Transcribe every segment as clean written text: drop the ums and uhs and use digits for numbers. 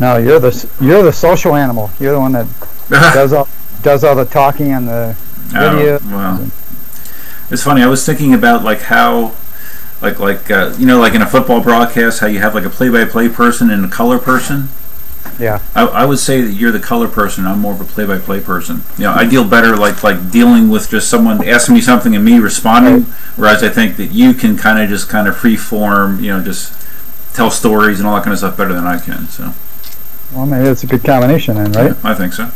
No, you're the social animal. You're the one that does all the talking and the video. Oh, well, it's funny. I was thinking about like how, like like in a football broadcast, how you have like a play-by-play person and a color person. Yeah. I would say that you're the color person. I'm more of a play-by-play person. I deal better like dealing with just someone asking me something and me responding. Right. Whereas I think that you can kind of free form, just tell stories and all that kind of stuff better than I can. So. Well, maybe it's a good combination then, right? Yeah, I think so.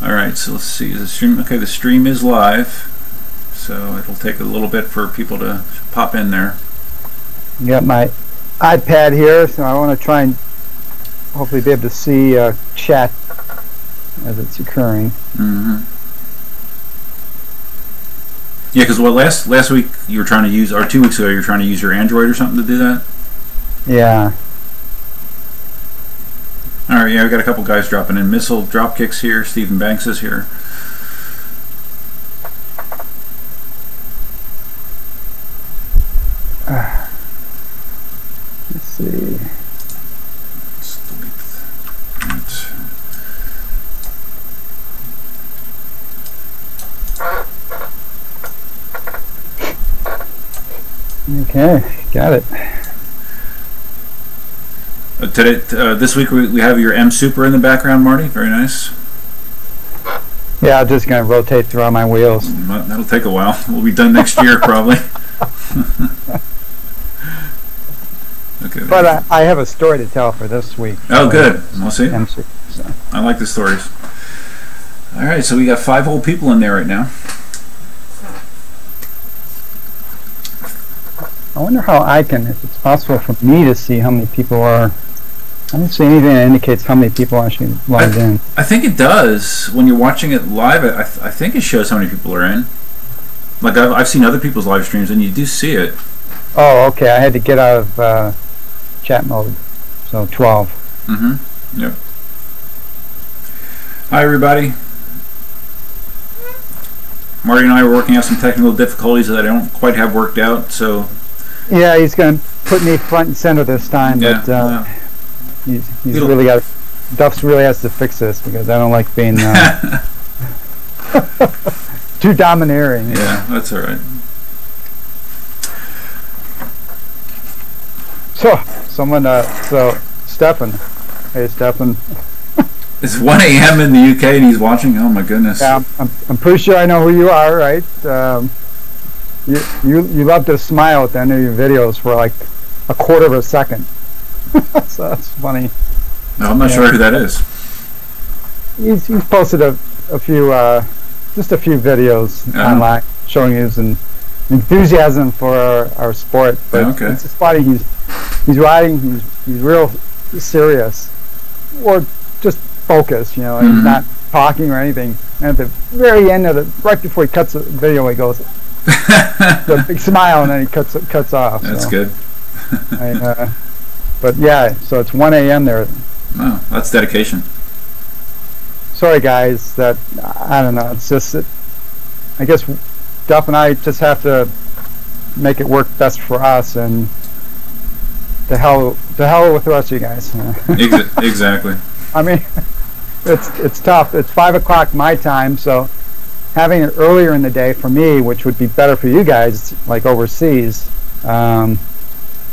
All right, so let's see. Is the stream okay? The stream is live, so it'll take a little bit for people to pop in there. You got my iPad here, so I want to try and hopefully be able to see chat as it's occurring. Mm-hmm. Yeah, because last week you were trying to use, or 2 weeks ago you were trying to use your Android or something to do that? Yeah. All right, yeah, we got a couple guys dropping in. Missile Dropkicks here. Stephen Banks is here. Let's see. Let's delete that. Okay, got it. This week we have your M Super in the background, Marty. Very nice. Yeah, I'm just going to rotate through all my wheels. That'll take a while. We'll be done next year, probably. Okay. But I have a story to tell for this week. Oh, good. We'll see. M Super, so. I like the stories. All right, so we got 5 whole people in there right now. I wonder how if it's possible for me to see how many people are. I don't see anything that indicates how many people actually logged in. I think it does. When you're watching it live, I think it shows how many people are in. Like I've seen other people's live streams, and you do see it. Oh, okay. I had to get out of chat mode. So 12. Mm-hmm. Yep. Hi, everybody. Marty and I are working out some technical difficulties that I don't quite have worked out, so... Yeah, he's going to put me front and center this time, yeah, but he's really got... Duff's really has to fix this, because I don't like being too domineering. Yeah, that's all right. So Stefan. Hey, Stefan. It's 1 a.m. in the UK and he's watching. Oh my goodness. Yeah, I'm pretty sure I know who you are, right? You love to smile at the end of your videos for like a quarter of a second. So that's funny. No, I'm not sure who that is. He's posted a few just a few videos online showing his enthusiasm for our sport. But okay. It's just funny. He's riding. He's real serious, or just focused. He's not talking or anything. And at the very end of right before he cuts the video, he goes a big smile, and then he cuts off. That's good. But yeah, so it's 1 a.m. there. Oh, that's dedication. Sorry, guys. That I don't know. It's just I guess Duff and I just have to make it work best for us, and the hell with the rest of you guys. Exactly. I mean, it's tough. It's 5 o'clock my time, so having it earlier in the day for me, which would be better for you guys, like overseas,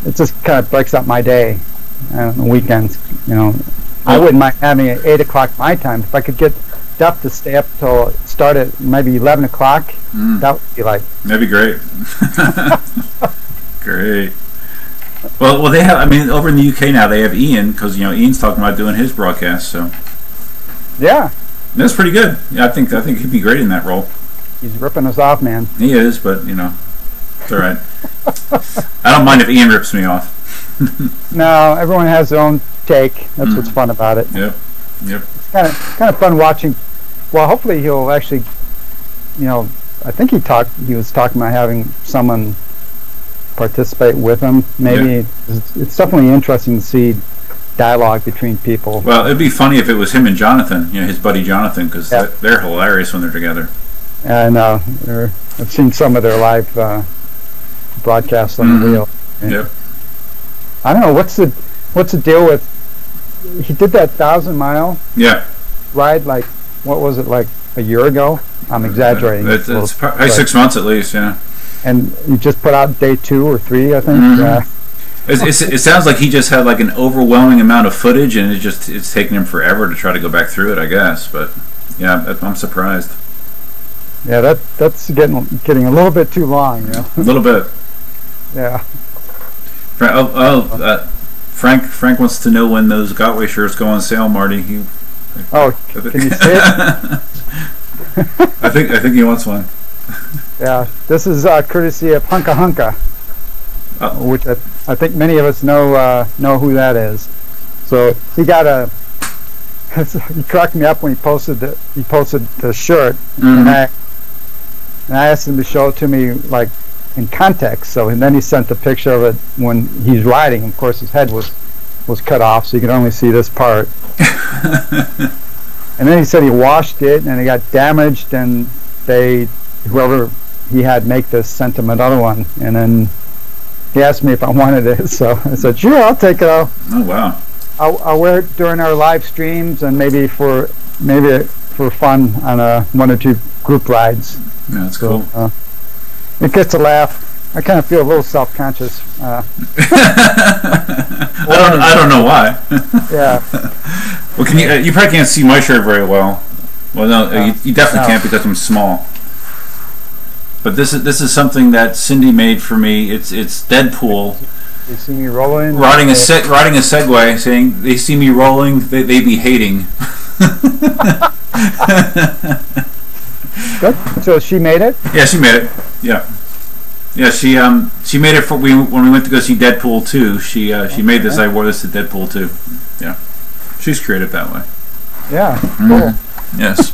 it just kind of breaks up my day. Weekends, I wouldn't mind having it 8 o'clock my time. If I could get Duff to stay up till start at maybe 11 o'clock, that would be like... That'd be great. Great. Well, they have. I mean, over in the UK now, they have Ian, because Ian's talking about doing his broadcast. So yeah, that's pretty good. Yeah, I think he'd be great in that role. He's ripping us off, man. He is, but it's all right. I don't mind if Ian rips me off. No, everyone has their own take. That's what's fun about it. Yep. It's kind of fun watching. Well, hopefully he'll actually, I think he was talking about having someone participate with him. Maybe it's definitely interesting to see dialogue between people. Well, it'd be funny if it was him and Jonathan, his buddy Jonathan, because they're hilarious when they're together. I know. I've seen some of their live broadcasts on the wheel. Yep. I don't know what's the deal with he did that 1,000-mile Yeah. ride, like, what was it, like a year ago? I'm exaggerating. It's probably 6 months at least, yeah. And you just put out day 2 or 3, I think. It sounds like he just had like an overwhelming amount of footage, and it's taken him forever to try to go back through it, I guess. But yeah, I'm surprised. Yeah, that's getting a little bit too long, you know. A little bit. Yeah. Frank wants to know when those Gotway shirts go on sale, Marty. Can you see it? I think he wants one. Yeah, this is courtesy of Hunka Hunka, which I think many of us know who that is. So he got he cracked me up when he posted the shirt, and I asked him to show it to me like in context. So and then he sent a picture of it when he's riding. Of course, his head was cut off, so you could only see this part. And then he said he washed it and it got damaged, and whoever he had make this sent him another one, and then he asked me if I wanted it, so I said sure, I'll take it. Oh wow! I'll wear it during our live streams and maybe for fun on 1 or 2 group rides. Yeah, that's cool. It gets a laugh. I kind of feel a little self-conscious. I don't know why. Yeah. Well, you probably can't see my shirt very well. Well, no, you definitely can't because I'm small. But this is something that Cindy made for me. It's Deadpool. They see me rolling. Riding a Segway, saying they see me rolling, they be hating. Good. So she made it? Yeah, she made it. Yeah. Yeah, she made it when we went to go see Deadpool 2. She made this. I wore this to Deadpool 2. Yeah. She's creative that way. Yeah. Cool. Yes.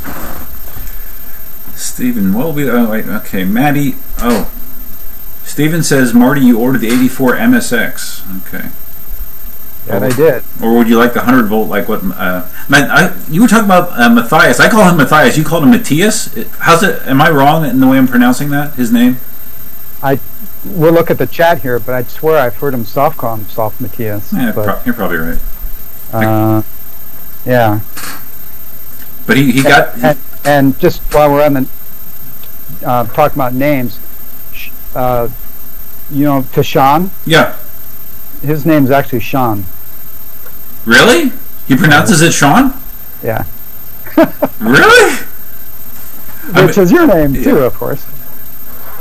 Stephen, okay, Maddie. Oh, Stephen says, Marty, you ordered the 84 MSX. Okay. Yeah, I did. Or would you like the 100 volt, like what? You were talking about Matthias. I call him Matthias. You called him Matthias. How's it? Am I wrong in the way I'm pronouncing that? His name? We'll look at the chat here, but I swear I've heard him call him Soft Matthias. Yeah, you're probably right. Yeah. But he got. And just while we're on the talking about names, Tashawn. Yeah. His name's actually Sean. Really? He pronounces it Sean? Yeah. Really? Which is your name too, of course.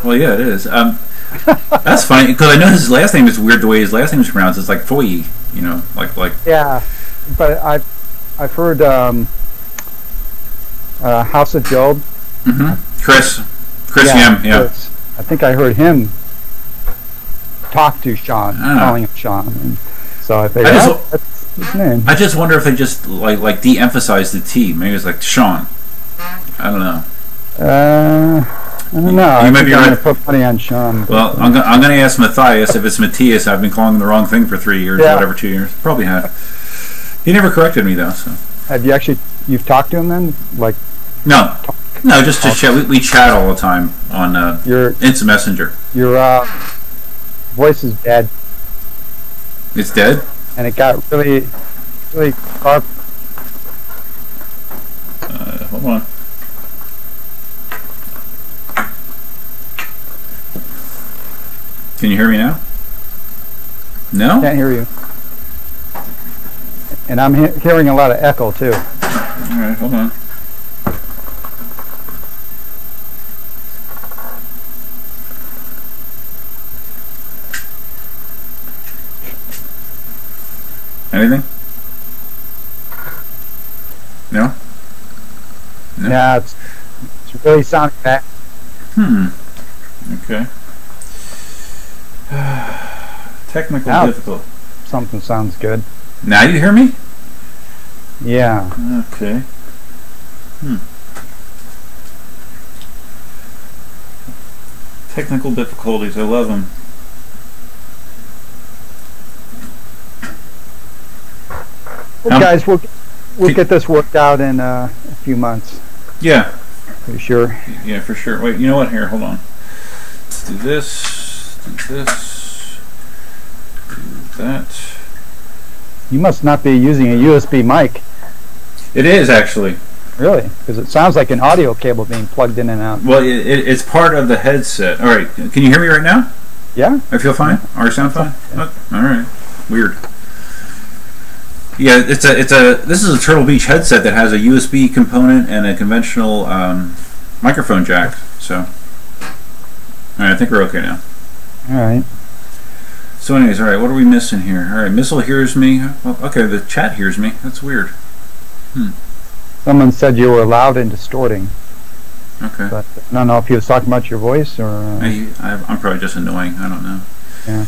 Well, yeah, it is. That's funny because I know his last name is weird. The way his last name is pronounced, it's like Foy. Like. Yeah, but I've heard House of Job. Mm-hmm. Chris Yam. Yeah. Chris. I think I heard him talk to Sean, calling him Sean. And so I figured that's his name. I just wonder if they just like de-emphasized the T. Maybe it's like Sean. I don't know. I don't know. You might be right. I'm going to put money on Sean. Well, I'm going to ask Matthias if it's Matthias. I've been calling him the wrong thing for 3 years, whatever, 2 years. Probably have. He never corrected me though. So. Have you you've talked to him then? Like. No, just chat. We chat all the time on Instant Messenger. Your voice is dead. It's dead? And it got really, really sharp. Hold on. Can you hear me now? No? Can't hear you. And I'm hearing a lot of echo too. Alright, hold on. Anything? No? Yeah, it's really sounding bad. Okay. Technical difficult. Something sounds good. Now you hear me? Yeah. Okay. Technical difficulties. I love them. Well, guys, we'll get this worked out in a few months. Yeah. Are you sure? Yeah, for sure. Wait, you know what? Here, hold on. Let's do this. Do this. Do that. you must not be using a USB mic. It is actually. Really? Because it sounds like an audio cable being plugged in and out. Well, it's part of the headset. All right, can you hear me right now? Yeah. I feel fine. Or sound fine? Yeah. Oh, all right. Weird. Yeah, this is a Turtle Beach headset that has a USB component and a conventional microphone jack. So, all right, I think we're okay now. All right. So, anyways, all right, what are we missing here? All right, Missile hears me. Well, okay, the chat hears me. That's weird. Someone said you were loud and distorting. Okay. But I don't know if he was talking about your voice or. I'm probably just annoying. I don't know. Yeah.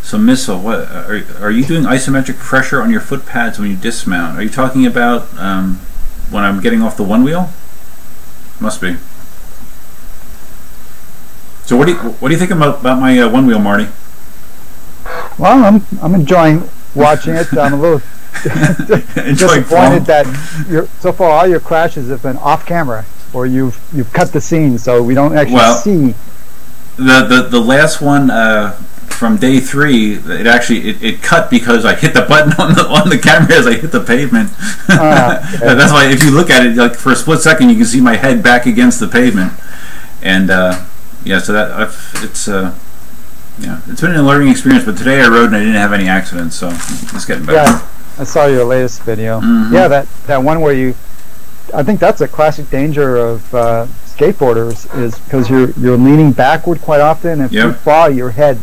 So, Missile, what are you doing isometric pressure on your foot pads when you dismount? Are you talking about when I'm getting off the one wheel? Must be. So, what do you think about my one wheel, Marty? Well, I'm enjoying watching it. I'm a little disappointed that so far all your crashes have been off camera, or you've cut the scene so we don't actually see. The last one from day 3, it cut because I hit the button on the camera as I hit the pavement. Okay. That's why if you look at it, like for a split second, you can see my head back against the pavement, and yeah, so that it's been a learning experience. But today I rode and I didn't have any accidents, so it's getting better. Yeah, I saw your latest video. Mm-hmm. Yeah, that one where I think that's a classic danger of skateboarders, is because you're leaning backward quite often. If you fall, your head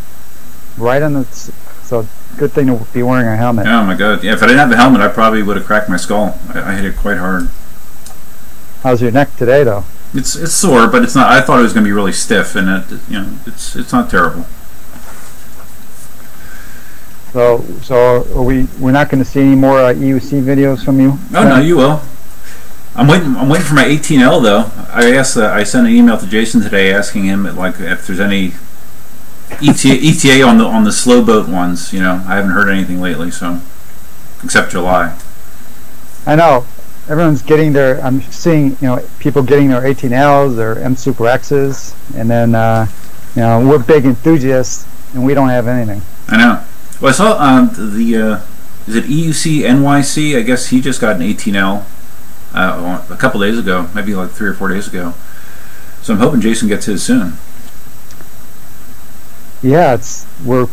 right on the. So good thing to be wearing a helmet. Oh my god! Yeah, if I didn't have the helmet, I probably would have cracked my skull. I hit it quite hard. How's your neck today, though? It's sore, but it's not. I thought it was going to be really stiff, and it's not terrible. So we're not going to see any more EUC videos from you? Oh no, you will. I'm waiting for my 18L though. I sent an email to Jason today asking him if there's any ETA on the slow boat ones. I haven't heard anything lately, so except July. I know everyone's getting their. I'm seeing people getting their 18Ls, their M Super X's, and then we're big enthusiasts and we don't have anything. I know. Well, I saw is it EUC NYC? I guess he just got an 18L a couple days ago, maybe like 3 or 4 days ago. So I'm hoping Jason gets his soon. Yeah, we're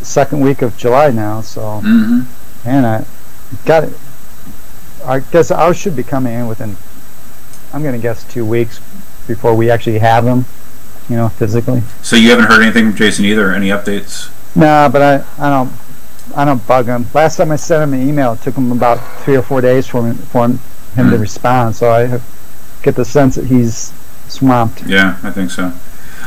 second week of July now, so and I got it. I guess ours should be coming in within, I'm going to guess, 2 weeks before we actually have them, physically. So you haven't heard anything from Jason either? Any updates? No, but I don't bug him. Last time I sent him an email, it took him about 3 or 4 days for him to respond. So I get the sense that he's swamped. Yeah, I think so.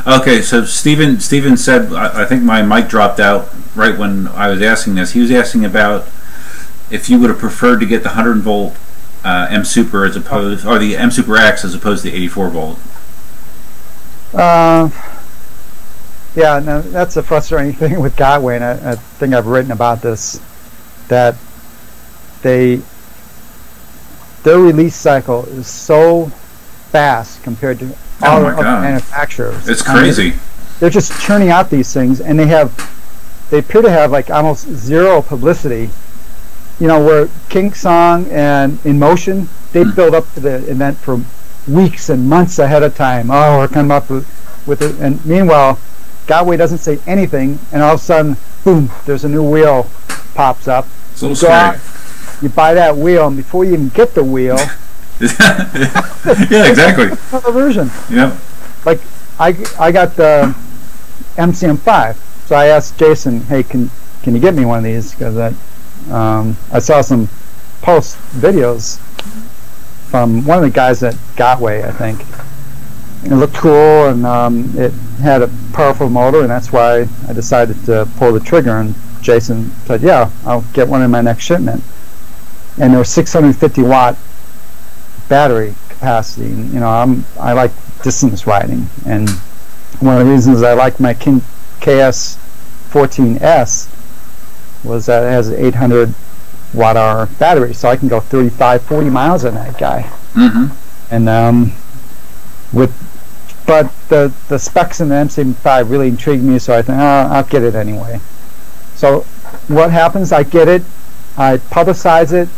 Okay, so Steven said, I think my mic dropped out right when I was asking this. He was asking about if you would have preferred to get the 100-volt M Super or the M Super X as opposed to the 84-volt. Yeah, no, that's a frustrating thing with Gotway, and I think I've written about this, that their release cycle is so fast compared to all of the manufacturers. It's crazy. They're just churning out these things, and they appear to have like almost zero publicity. Where KingSong and Inmotion, they build up to the event for weeks and months ahead of time. Oh, we're coming up with it, and meanwhile, Gotway doesn't say anything, and all of a sudden, boom, there's a new wheel pops up. It's a little scary. You buy that wheel, and before you even get the wheel, yeah, exactly. Another version. Yep. Like I got the MCM5, so I asked Jason, hey, can you get me one of these? Because I saw some post videos from one of the guys at Gotway, I think. It looked cool, and it had a powerful motor, and that's why I decided to pull the trigger. And Jason said, yeah, I'll get one in my next shipment. And there was 650 watt battery capacity. And, I like distance riding, and one of the reasons I like my King KS 14S was that it has an 800 watt hour battery, so I can go 35, 40 miles on that guy. And but the specs in the MC5 really intrigued me, so I thought, I'll get it anyway. So what happens? I get it. I publicize it.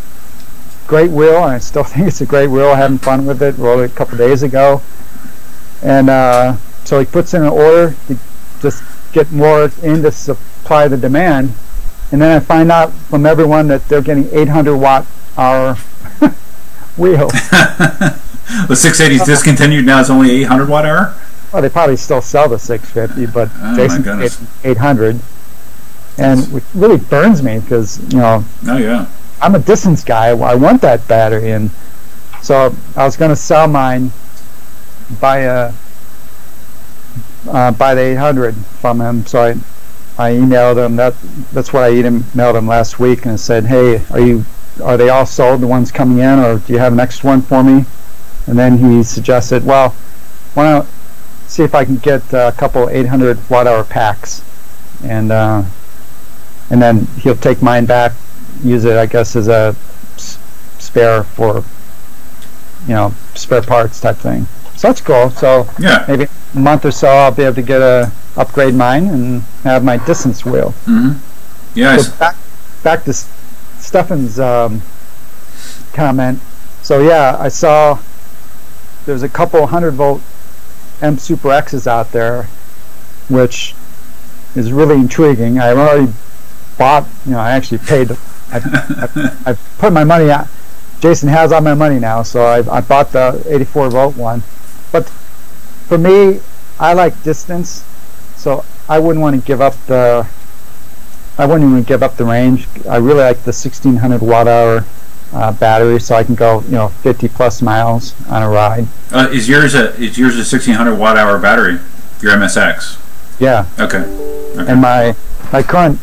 Great wheel, and I still think it's a great wheel. Having fun with it. Rode it a couple days ago, and so he puts in an order to just get more in to supply the demand, and then I find out from everyone that they're getting 800 watt hour wheels. The 680 is discontinued now. It's only 800 watt hour. Well, they probably still sell the 650, but Jason's getting 800, and which really burns me because Oh yeah. I'm a distance guy. I want that battery, and so I was going to sell mine by the 800 from him. So I emailed him. That's what I emailed him last week, and I said, "Hey, are they all sold? The ones coming in, or do you have an extra one for me?" And then he suggested, "Well, why don't see if I can get a couple 800 watt hour packs, and then he'll take mine back." Use it, I guess, as a spare for, spare parts type thing. So that's cool. So yeah, maybe a month or so I'll be able to upgrade mine and have my distance wheel. Mm-hmm. Yeah. So back to Stefan's comment. So yeah, I saw there's a couple 100-volt M Super X's out there, which is really intriguing. I already bought. I actually paid. I put my money out. Jason has all my money now, so I bought the 84-volt one. But for me, I like distance, so I wouldn't want to give up the. I wouldn't even give up the range. I really like the 1600 watt hour battery, so I can go 50 plus miles on a ride. Is yours a 1600 watt hour battery? Your MSX? Yeah. Okay. And my current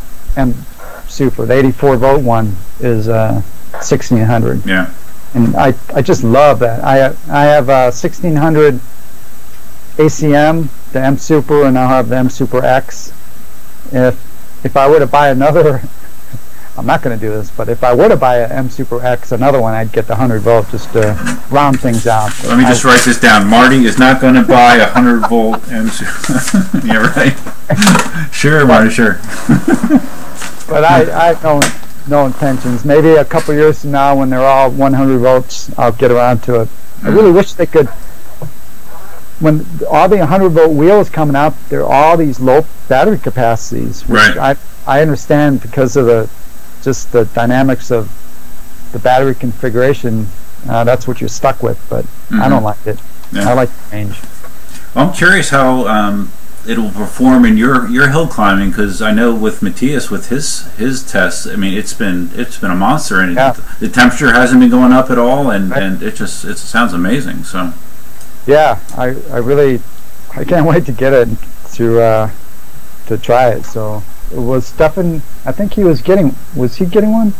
Super, the 84-volt one, is 1600. Yeah. And I just love that. I have a 1600 ACM, the M Super, and I'll have the M Super X. If I were to buy another, I'm not going to do this, but if I were to buy an M Super X, another one, I'd get the 100-volt just to round things out. Let me just write this down. Marty is not going to buy a 100-volt M Super. Yeah, right. Sure, Marty, sure. But I have no intentions. Maybe a couple years from now, when they're all 100 volts, I'll get around to it. I really wish they could. When all the 100-volt wheels coming out, there are all these low battery capacities, which right. I understand because of the dynamics of the battery configuration. That's what you're stuck with, but I don't like it. Yeah. I like the range. Well, I'm curious how it'll perform in your hill climbing, because I know with Matthias, with his tests, I mean it's been a monster, and the temperature hasn't been going up at all, and it sounds amazing. So yeah, I can't wait to get it to try it. So it was Stefan. I think was he getting one?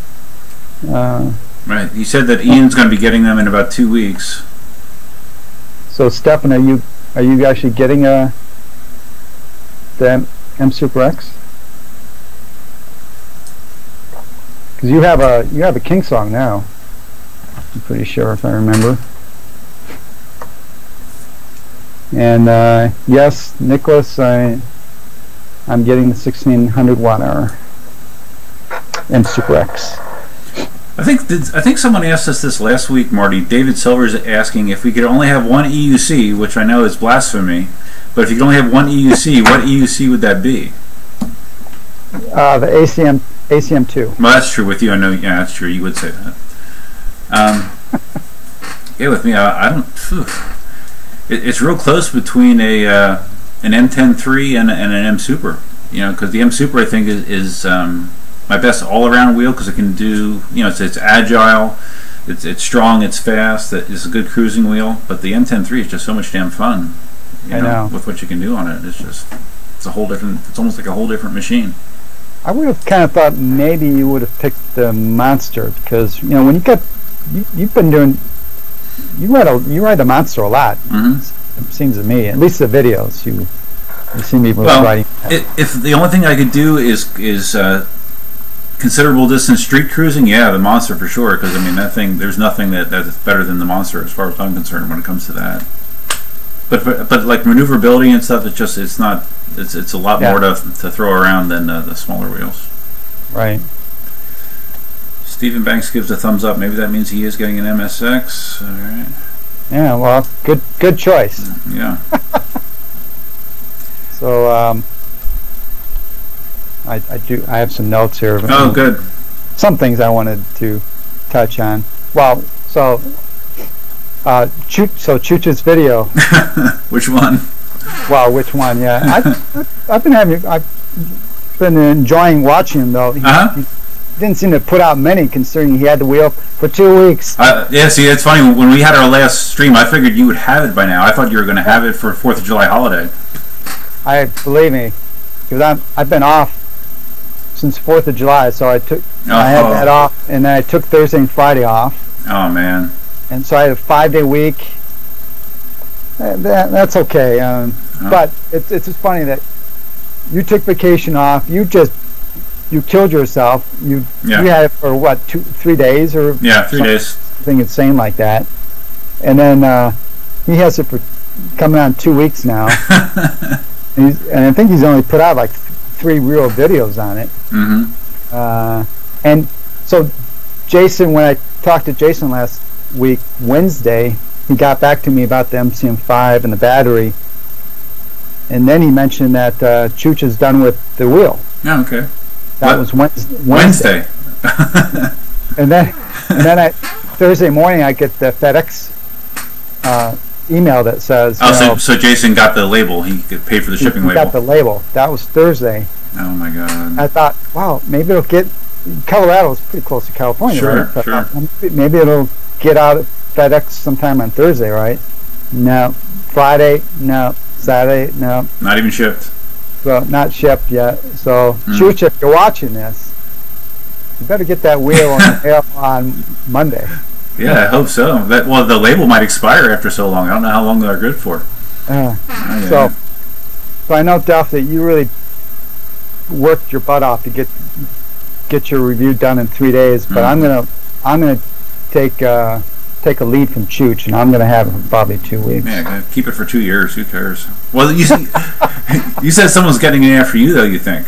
Right. He said that Ian's going to be getting them in about 2 weeks. So Stefan, are you actually getting the M Super X? Because you have a KingSong now. I'm pretty sure, if I remember. And yes, Nicholas, I'm getting the 1600 watt hour M Super X. I think someone asked us this last week, Marty. David Silver's asking if we could only have one EUC, which I know is blasphemy, but if you could only have one EUC, what EUC would that be? The ACM2. Well, that's true with you. I know. Yeah, that's true. You would say that. Yeah, with me, I don't. It's real close between an M10-3 and an M Super. Because the M Super, I think, is my best all-around wheel, because it can do. It's agile, it's strong, it's fast. It's a good cruising wheel. But the M10-3 is just so much damn fun. I know. With what you can do on it, it's a whole different. It's almost like a whole different machine. I would have kind of thought maybe you would have picked the Monster, because when you've been doing. You ride the Monster a lot. Mm-hmm. It seems to me, at least the videos you see me riding. If the only thing I could do is considerable distance street cruising, yeah, the Monster for sure. Because I mean that thing, there's nothing that's better than the Monster as far as I'm concerned when it comes to that. But like maneuverability and stuff, it's a lot more to throw around than the smaller wheels. Right. Stephen Banks gives a thumbs up. Maybe that means he is getting an MSX. All right. Yeah, well, good choice. Yeah. So I have some notes here. Oh, good. Some things I wanted to touch on. Well, so Chooch's video. Which one? Well, which one? Yeah, I've been enjoying watching him though. He didn't seem to put out many, considering he had the wheel for 2 weeks. Yeah, see, it's funny. When we had our last stream, I figured you would have it by now. I thought you were going to have it for 4th of July holiday. Believe me, because I've been off since 4th of July, so I had that off, and then I took Thursday and Friday off. Oh man! And so I had a 5-day week. That's okay, but it's just funny that you took vacation off. You killed yourself. You had it for what, 3 days or 3 days. Something insane like that. And then he has it for coming on 2 weeks now. and I think he's only put out like 3 real videos on it. And so Jason, when I talked to Jason last week, Wednesday, he got back to me about the MCM5 and the battery. And then he mentioned that Chooch is done with the wheel. Yeah, okay. That was Wednesday. and then Thursday morning I get the FedEx email that says. So Jason got the label. He could pay for the shipping label. He got the label. That was Thursday. Oh my God. I thought, wow, maybe it'll get. Colorado is pretty close to California, right? Sure. Maybe it'll get out at FedEx sometime on Thursday, right? No. Friday, no. Saturday, no. Not even shipped. Well, not shipped yet. So, Chooch, if you're watching this, you better get that wheel on Monday. Yeah, I hope so. The label might expire after so long. I don't know how long they're good for. So I know, Duff, that you really worked your butt off to get your review done in 3 days. But I'm gonna take a lead from Chooch, and I'm gonna have it for probably 2 weeks. Yeah, keep it for 2 years. Who cares? Well, you said someone's getting it after you, though. You think?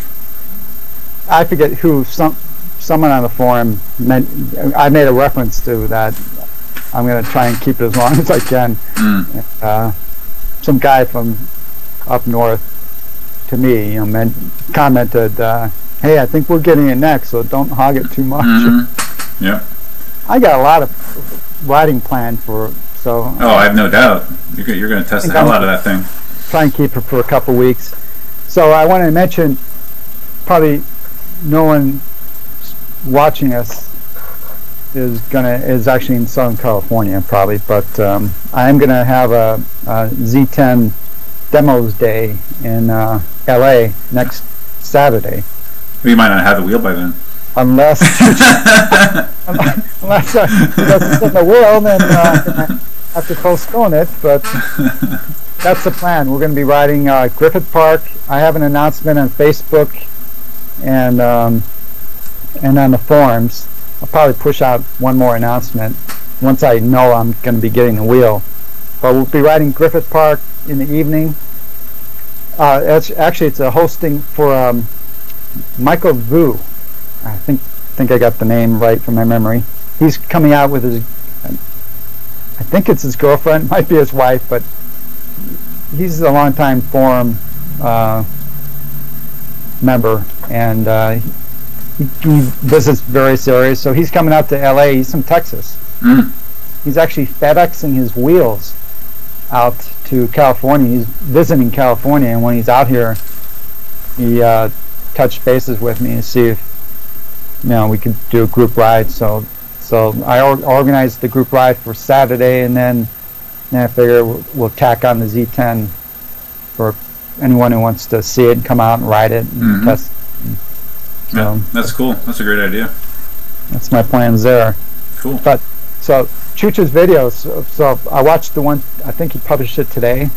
I forget who. Someone on the forum I made a reference to that. I'm going to try and keep it as long as I can. Some guy from up north to me, commented, "Hey, I think we're getting it next, so don't hog it too much." Yeah. I got a lot of riding planned for. So. Oh, I have no doubt. You're going to test the hell out of that thing. Try and keep it for a couple weeks. So I want to mention, probably no one watching us is actually in Southern California, probably, but I am gonna have a Z10 demos day in LA next Saturday. Well, you might not have the wheel by then. Unless it's in the world, then I have to postpone it. But that's the plan. We're going to be riding Griffith Park. I have an announcement on Facebook and on the forums. I'll probably push out one more announcement once I know I'm going to be getting the wheel. But we'll be riding Griffith Park in the evening. It's a hosting for Michael Vu. I think I got the name right from my memory. He's coming out with his, I think it's his girlfriend, might be his wife, but he's a longtime forum member, and he visits various areas. So he's coming out to LA. He's from Texas. He's actually FedExing his wheels out to California. He's visiting California, and when he's out here, he touched bases with me to see if we could do a group ride. So I organized the group ride for Saturday, and then I figure we'll tack on the Z10 for anyone who wants to see it and come out and ride it and test it. So that's cool. That's a great idea. That's my plans there. Cool. But so Chooch's videos. So I watched the one. I think he published it today.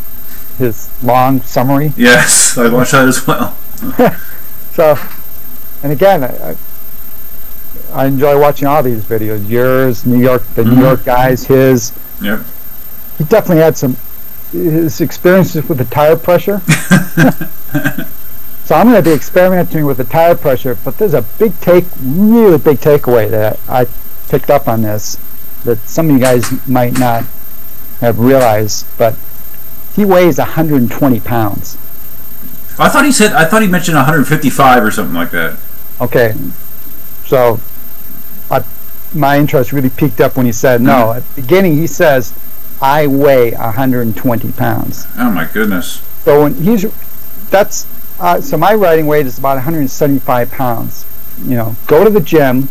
His long summary. Yes, I watched that as well. So, and again, I enjoy watching all these videos. Yours, New York, the New York guys, his. Yep. He definitely had his experiences with the tire pressure. So I'm going to be experimenting with the tire pressure, but there's a really big takeaway that I picked up on this that some of you guys might not have realized, but he weighs 120 pounds. I thought he mentioned 155 or something like that. Okay, so my interest really peaked up when he said no. At the beginning, he says, "I weigh 120 pounds." Oh my goodness! So when so my riding weight is about 175 pounds. Go to the gym,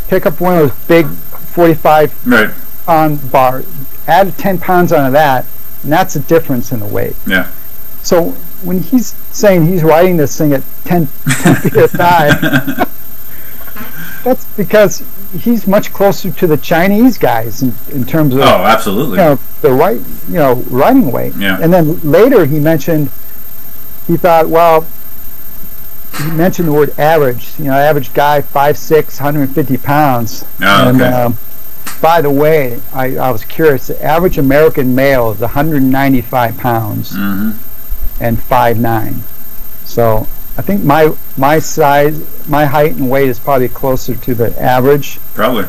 pick up one of those big 45-pound bars, add 10 pounds onto that, and that's the difference in the weight. Yeah. So when he's saying he's riding this thing at 10 psi, that's because he's much closer to the Chinese guys in terms of absolutely the riding weight. Yeah. And then later he mentioned he mentioned the word average. Average guy 5'6", 150 pounds. Oh, okay. And by the way, I was curious. The average American male is 195 pounds and 5'9". So I think my size, my height and weight is probably closer to the average. Probably.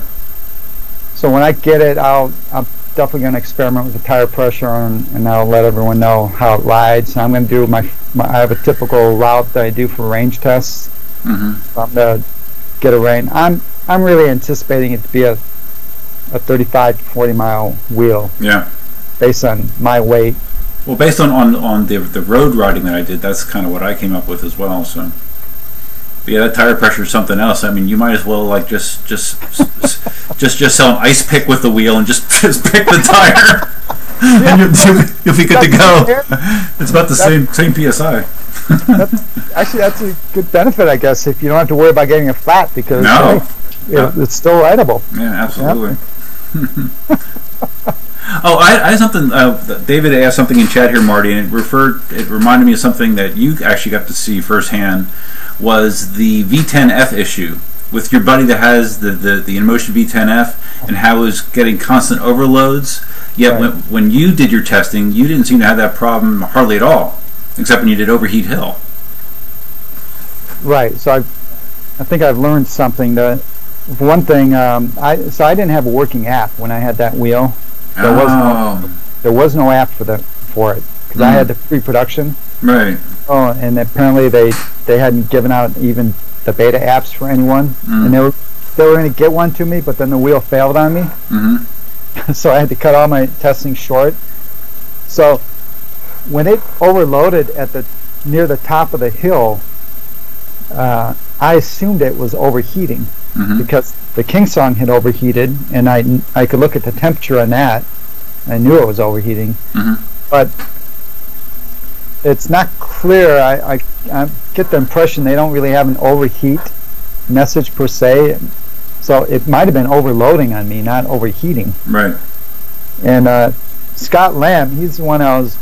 So when I get it, I'm definitely going to experiment with the tire pressure and I'll let everyone know how it rides. I'm going to do I have a typical route that I do for range tests. So I'm going to get a range. I'm really anticipating it to be a 35 to 40 mile wheel. Yeah. Based on my weight. Well, based on the road riding that I did, that's kind of what I came up with as well. So, but yeah, that tire pressure is something else. I mean, you might as well like just sell an ice pick with the wheel and just pick the tire, and you'll be good to go. It's about the same PSI. That's a good benefit, I guess, if you don't have to worry about getting a flat because it's still rideable. Yeah, absolutely. Oh, I had something. David asked something in chat here, Marty, and it reminded me of something that you actually got to see firsthand. Was the V10F issue with your buddy that has the Inmotion V10F and how it was getting constant overloads? Yet when you did your testing, you didn't seem to have that problem hardly at all, except when you did Overheat Hill. Right. So I think I've learned something. For one thing, I didn't have a working app when I had that wheel. There was no app for it because I had the pre-production. Right. Oh, and apparently they hadn't given out even the beta apps for anyone, and they were going to get one to me, but then the wheel failed on me. So I had to cut all my testing short. So when it overloaded near the top of the hill, I assumed it was overheating. Because the KingSong had overheated, and I could look at the temperature on that. I knew it was overheating, but it's not clear. I get the impression they don't really have an overheat message per se, so it might have been overloading on me, not overheating. Right. And Scott Lamb, he's the one I was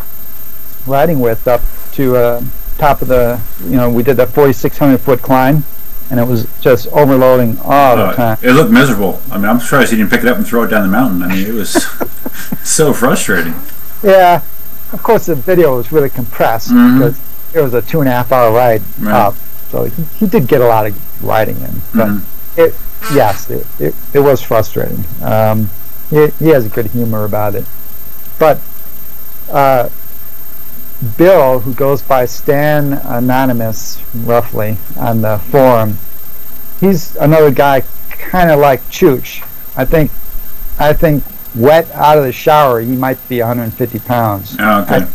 riding with up to top of the, we did that 4,600 foot climb. And it was just overloading all the time. It looked miserable. I mean, I'm surprised he didn't pick it up and throw it down the mountain. I mean, it was so frustrating. Yeah. Of course, the video was really compressed because it was a 2.5 hour ride up. So he did get a lot of riding in. But it was frustrating. He has a good humor about it. But Bill, who goes by Stan Anonymous, roughly, on the forum, he's another guy kind of like Chooch. I think wet out of the shower, he might be 150 pounds. Oh, okay.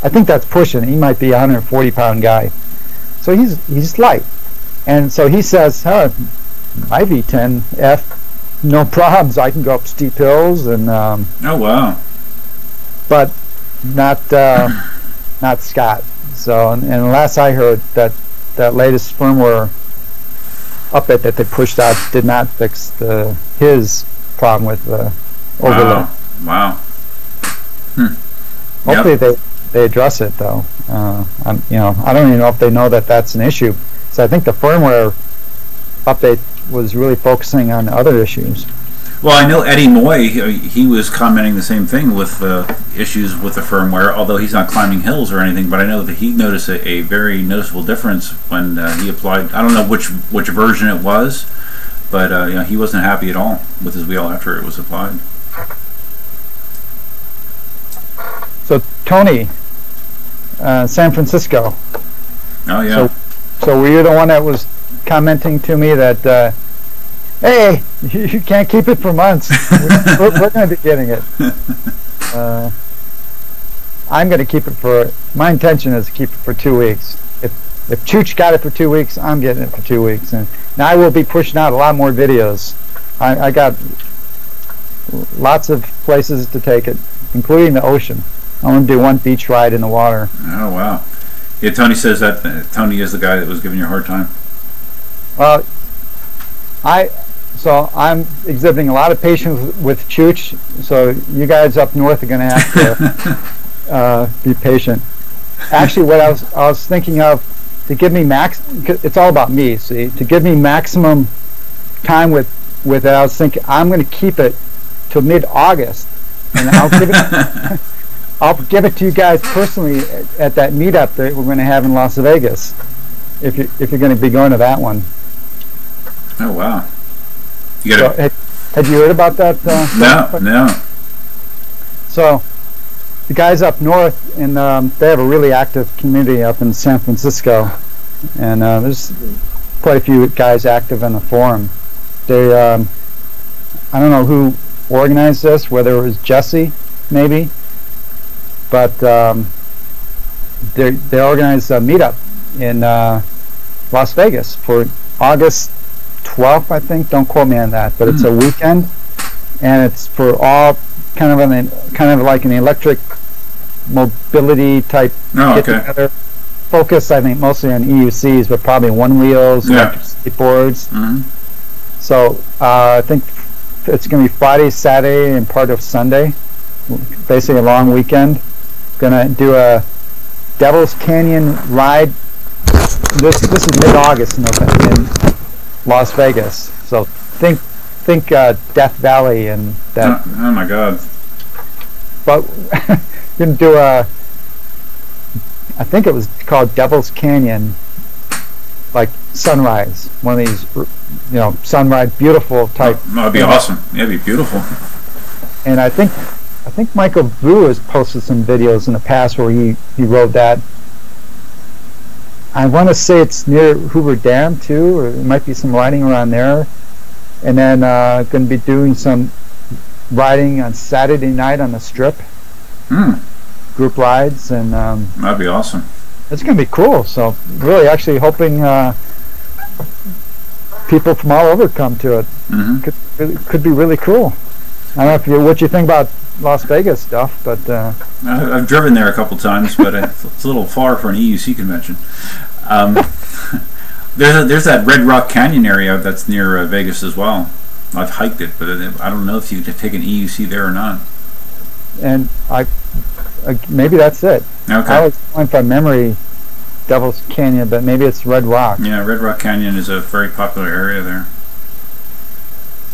I think that's pushing. He might be a 140-pound guy. So he's light. And so he says, my V10F, no problems. I can go up steep hills. And oh, wow. But not Scott. So, and last I heard, that latest firmware update that they pushed out did not fix his problem with the overload. Wow. Hopefully they address it though. I don't even know if they know that that's an issue. So I think the firmware update was really focusing on other issues. Well, I know Eddie Moy. He was commenting the same thing with issues with the firmware. Although he's not climbing hills or anything, but I know that he noticed a very noticeable difference when he applied. I don't know which version it was, but he wasn't happy at all with his wheel after it was applied. So Tony, San Francisco. Oh yeah. So were you the one that was commenting to me that? Hey, you can't keep it for months. We're going to be getting it. I'm going to keep it for. My intention is to keep it for 2 weeks. If Chooch got it for 2 weeks, I'm getting it for 2 weeks, and now I will be pushing out a lot more videos. I got lots of places to take it, including the ocean. I want to do one beach ride in the water. Oh wow! Yeah, Tony says that Tony is the guy that was giving you a hard time. Well, So I'm exhibiting a lot of patience with Chooch, so you guys up north are going to have to be patient. Actually, what I was thinking of, to give me it's all about me, see, to give me maximum time with it, I was thinking I'm going to keep it till mid-August, and I'll give it to you guys personally at that meetup that we're going to have in Las Vegas, if you're going to be going to that one. Oh wow! So, had you heard about that? No. So, the guys up north, and they have a really active community up in San Francisco, and there's quite a few guys active in the forum. They, I don't know who organized this, whether it was Jesse, maybe, but they organized a meetup in Las Vegas for August 12th, I think. Don't quote me on that, but it's a weekend, and it's for all kind of like an electric mobility type get together. Focus, I think, mostly on EUCs, but probably one wheels, electric skateboards. So I think it's going to be Friday, Saturday, and part of Sunday. Basically a long weekend. Going to do a Devil's Canyon ride. This is mid-August in Las Vegas. So think Death Valley and that. Oh my God! But you're gonna do I think it was called Devil's Canyon, like sunrise. One of these, sunrise, beautiful type. Oh, that'd be awesome. Yeah, it'd be beautiful. And I think Michael Vu has posted some videos in the past where he rode that. I want to say it's near Hoover Dam too, or there might be some riding around there. And then going to be doing some riding on Saturday night on the Strip. Group rides, and that'd be awesome. It's going to be cool. So really, actually hoping people from all over come to it. Could be really cool. I don't know what you think about Las Vegas stuff, but I've driven there a couple times, but it's a little far for an EUC convention. There's that Red Rock Canyon area that's near Vegas as well. I've hiked it, but I don't know if you could take an EUC there or not. And maybe that's it. Okay. I was going from memory Devil's Canyon, but maybe it's Red Rock. Yeah, Red Rock Canyon is a very popular area there.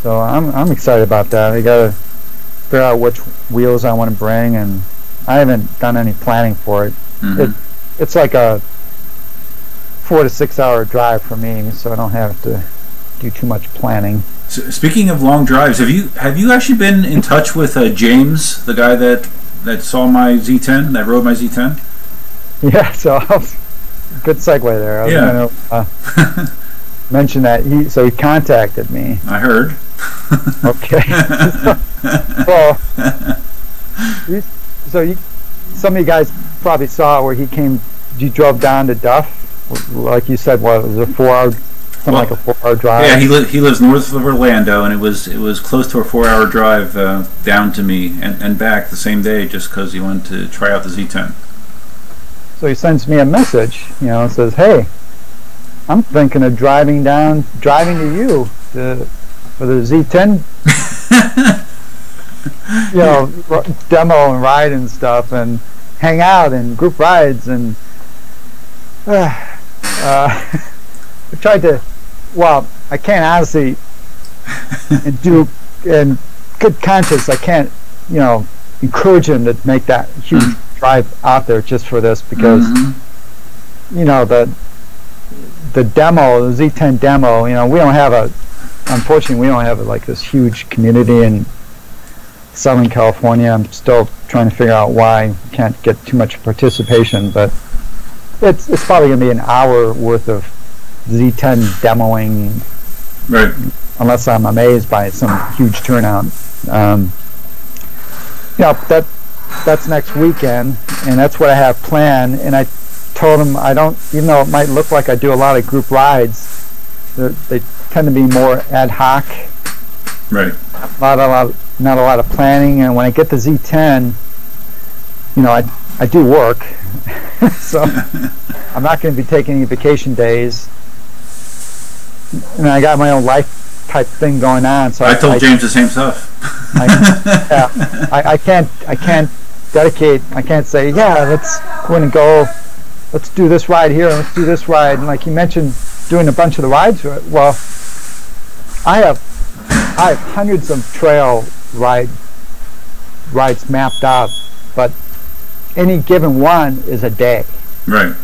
So I'm excited about that. I got to figure out which wheels I want to bring, and I haven't done any planning for it. It's like a 4 to 6 hour drive for me, so I don't have to do too much planning. So, speaking of long drives, have you actually been in touch with James, the guy that saw my Z10, that rode my Z10? Yeah, so good segue there. I was going to mention that he contacted me. I heard. Okay. Well, some of you guys probably saw where he came. You drove down to Duff, like you said. What was it, a 4 hour? Like a 4 hour drive. Yeah, he lives north of Orlando, and it was close to a 4 hour drive down to me and back the same day, just because he wanted to try out the Z10. So he sends me a message, and says, "Hey, I'm thinking of driving to you for the Z10, demo and ride and stuff, and hang out and group rides and." I tried to. Well, I can't honestly do in good conscience, I can't, encourage him to make that huge drive out there just for this, because the demo, the Z10 demo, we don't have unfortunately we don't have like this huge community in Southern California. I'm still trying to figure out why we can't get too much participation, but it's probably going to be an hour worth of Z10 demoing, right? Unless I'm amazed by some huge turnout. That's next weekend, and that's what I have planned. And I told him I don't, even though it might look like I do a lot of group rides, they tend to be more ad hoc. Right. Not a lot of planning. And when I get the Z10, I do work, so I'm not going to be taking any vacation days. And I got my own life type thing going on. So I told James the same stuff. I can't dedicate. I can't say, let's go. Let's do this ride here. Let's do this ride. And like you mentioned, doing a bunch of the rides. Well, I have hundreds of trail rides mapped out, but any given one is a day. Right.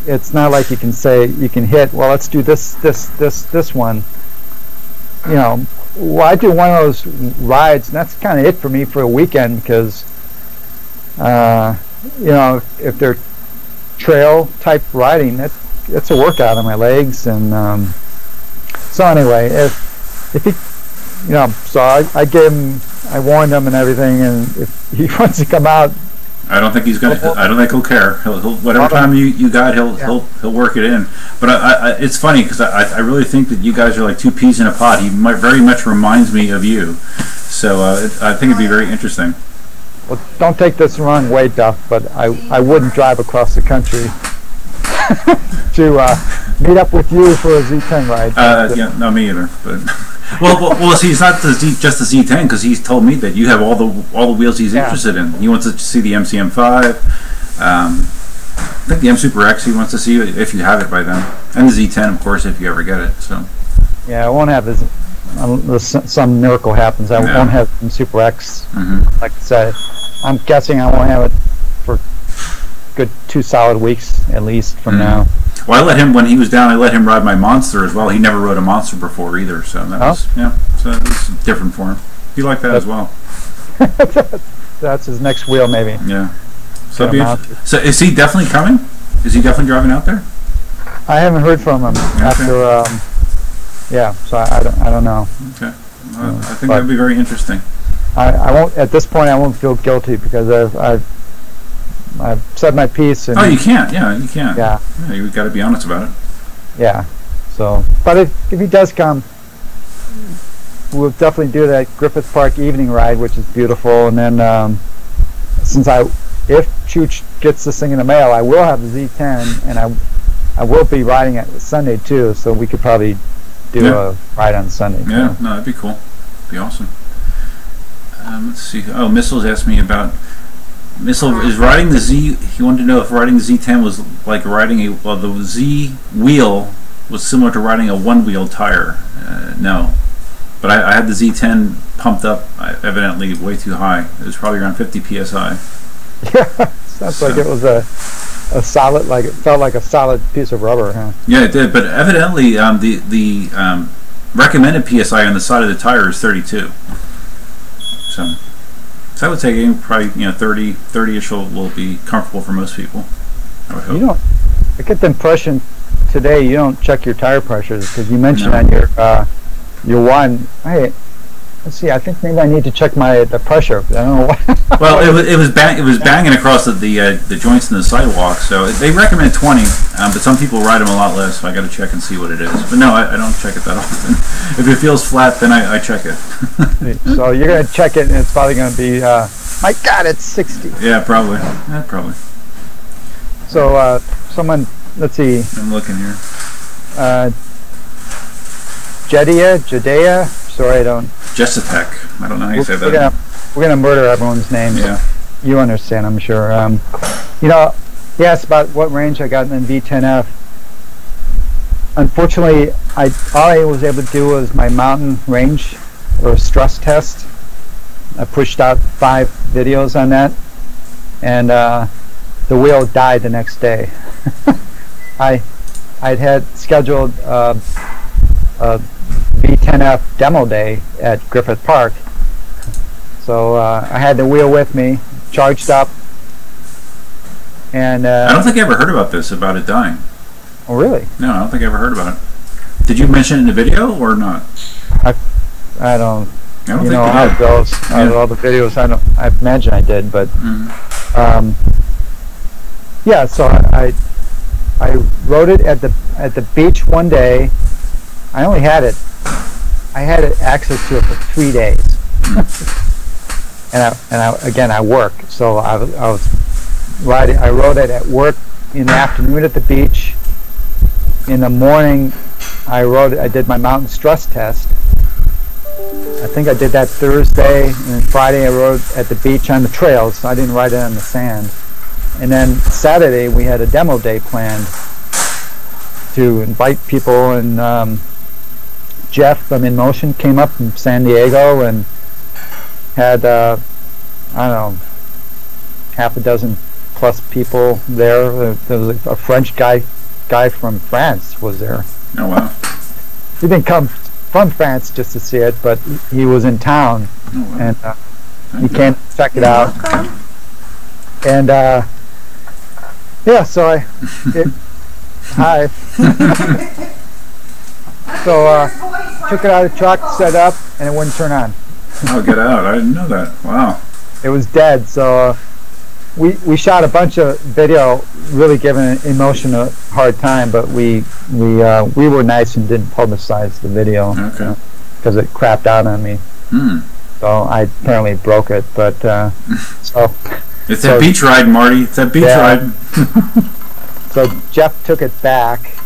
It's not like you can say you can hit. Well, let's do this one. Well, I do one of those rides, and that's kind of it for me for a weekend, because if they're trail type riding, it's a workout on my legs. And so anyway, if he, so I gave him, I warned him and everything, and if he wants to come out, I don't think he's gonna. I don't think he'll care. He'll whatever time you got, he'll work it in. But it's funny because I really think that you guys are like two peas in a pod. He very much reminds me of you, so I think it'd be very interesting. Well, don't take this the wrong way, Duff, but I wouldn't drive across the country to meet up with you for a Z10 ride. No, me either. But well, see, it's not just the Z10, because he's told me that you have all the wheels he's interested in. He wants to see the MCM5. I think the M Super X he wants to see if you have it by then, and the Z10, of course, if you ever get it. So. Yeah, I won't have this. Unless some miracle happens, I won't have M Super X. Like I said, I'm guessing I won't have it for good 2 solid weeks at least from now. Well, I let him, when he was down, I let him ride my Monster as well. He never rode a Monster before either, so that was so it was different for him. He liked that as well. That's his next wheel, maybe. Yeah. So is he definitely coming? Is he definitely driving out there? I haven't heard from him after. So I don't know. Okay. Well, I think that'd be very interesting. I won't at this point. I won't feel guilty because I've said my piece. And, you can't. Yeah, you can't. Yeah, you've got to be honest about it. Yeah. So, but if he does come, we'll definitely do that Griffith Park evening ride, which is beautiful. And then, if Chooch gets this thing in the mail, I will have the Z10, and I will be riding it Sunday too. So we could probably do a ride on Sunday. Yeah, no, that'd be cool. Be awesome. Let's see. Oh, Missiles asked me about. Missile is riding the Z. He wanted to know if riding the Z10 was like riding the Z wheel was similar to riding a one-wheel tire. No, but I had the Z10 pumped up, evidently way too high. It was probably around 50 psi. Yeah, sounds like it was a solid, like it felt like a solid piece of rubber, huh? Yeah, it did. But evidently, the recommended psi on the side of the tire is 32. So I would say probably 30-ish will be comfortable for most people. I would hope. I get the impression today you don't check your tire pressures, because you mentioned on your one. Hey, let's see. I think maybe I need to check the pressure. I don't know why. Well, it was banging across the joints in the sidewalk. So they recommend 20, but some people ride them a lot less. So I got to check and see what it is. But no, I don't check it that often. If it feels flat, then I check it. So you're gonna check it, and it's probably gonna be, my God, it's 60. Yeah, probably. Yeah, probably. So someone, let's see. I'm looking here. Judea. Sorry, I don't. Jessatech. I don't know how you say that. We're gonna murder everyone's names. Yeah. You understand, I'm sure. He asked about what range I got in the V10F. Unfortunately, all I was able to do was my mountain range, or a stress test. I pushed out 5 videos on that, and the wheel died the next day. I'd had scheduled a V10F demo day at Griffith Park, so I had the wheel with me, charged up, and I don't think I ever heard about this, about it dying. Oh, really? No, I don't think I ever heard about it. Did you mention it in the video or not? I don't think you know how it goes. All the videos, I imagine I did, but yeah. So I rode it at the beach one day. I had access to it for 3 days, and I work. So I was riding. I rode it at work in the afternoon at the beach. In the morning, I did my mountain stress test. I think I did that Thursday, and then Friday I rode at the beach on the trails, so I didn't ride it on the sand. And then Saturday we had a demo day planned to invite people, and Jeff from Inmotion came up from San Diego and had, I don't know, half a dozen plus people there. There was a French guy from France was there. Oh, wow. He didn't come from France just to see it, but he was in town, and he came to check it out. And yeah, so hi. So took it out of the truck, set up, and it wouldn't turn on. Oh, get out! I didn't know that. Wow. It was dead. So we shot a bunch of video, really giving Inmotion a hard time, but we were nice and didn't publicize the video. Okay. Because it crapped out on me. So I apparently broke it, but so. It's that beach ride, Marty. It's that beach ride. So Jeff took it back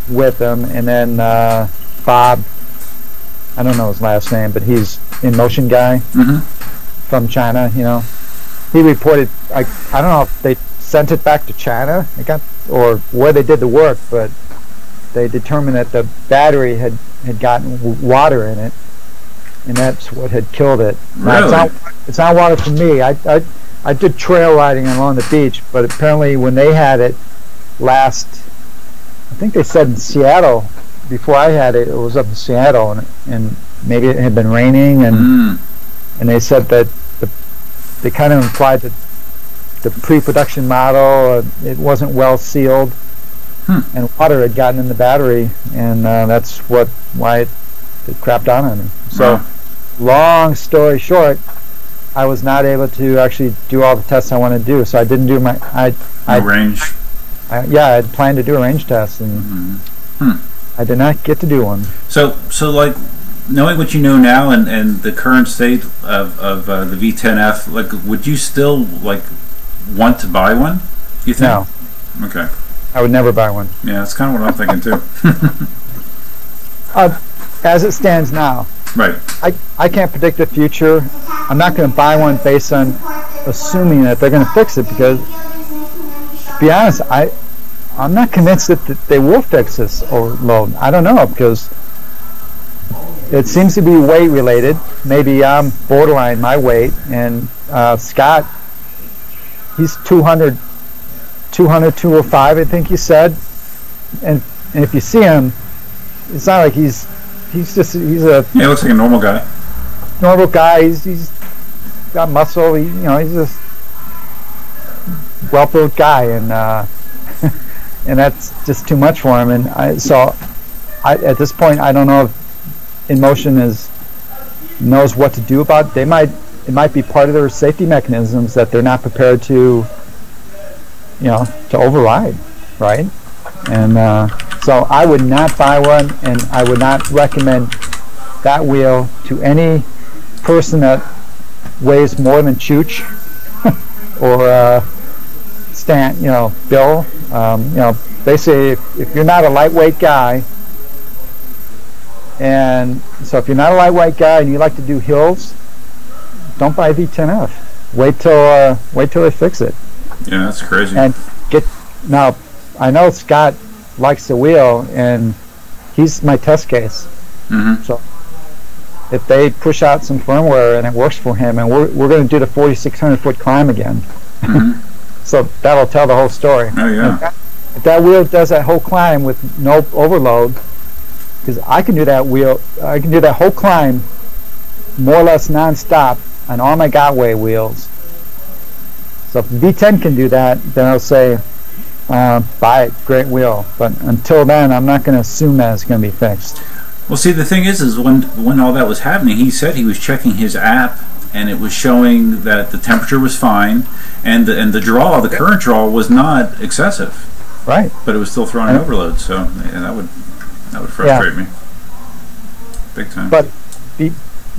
with him, and then Bob, I don't know his last name, but he's Inmotion guy from China, you know. He reported, I don't know if they sent it back to China or where they did the work, but they determined that the battery had gotten water in it, and that's what had killed it. Really? Now, it's not water for me. I did trail riding along the beach, but apparently when they had it last, I think they said in Seattle, before I had it, it was up in Seattle, and maybe it had been raining, and they said that they kind of implied that the pre-production model, it wasn't well sealed, and water had gotten in the battery, and that's why it crapped out on me. So, long story short, I was not able to actually do all the tests I wanted to do. So I didn't do my range. I had planned to do a range test, and I did not get to do one. So like, knowing what you know now and the current state of the V10F, like, would you still like want to buy one? You think? No. Okay. I would never buy one. Yeah, that's kind of what I'm thinking too. As it stands now. Right. I can't predict the future. I'm not going to buy one based on assuming that they're going to fix it, because, to be honest, I'm not convinced that they will fix this overload. I don't know, because it seems to be weight related. Maybe I'm borderline my weight, and Scott, he's 205, I think he said, and if you see him, it's not like he's a he looks like a normal guy. He's got muscle. He's a well-built guy, and and that's just too much for him. And at this point, I don't know if Inmotion knows what to do about it. It might be part of their safety mechanisms that they're not prepared to override, right? And so I would not buy one, and I would not recommend that wheel to any person that weighs more than Chooch or Stan, Bill. They say if you're not a lightweight guy, and so if you're not a lightweight guy and you like to do hills, don't buy a V10F. Wait till they fix it. Yeah, that's crazy. And now, I know Scott likes the wheel, and he's my test case. So if they push out some firmware and it works for him, and we're going to do the 4,600-foot climb again. Mm-hmm. So that'll tell the whole story. Oh yeah. If that wheel does that whole climb with no overload, because I can do that whole climb more or less non-stop on all my Gotway wheels. So if V10 can do that, then I'll say, buy it, great wheel. But until then, I'm not going to assume that it's going to be fixed. Well, see, the thing is when all that was happening, he said he was checking his app, and it was showing that the temperature was fine, and the current draw was not excessive. Right. But it was still throwing an overload, so yeah, that would frustrate me big time. But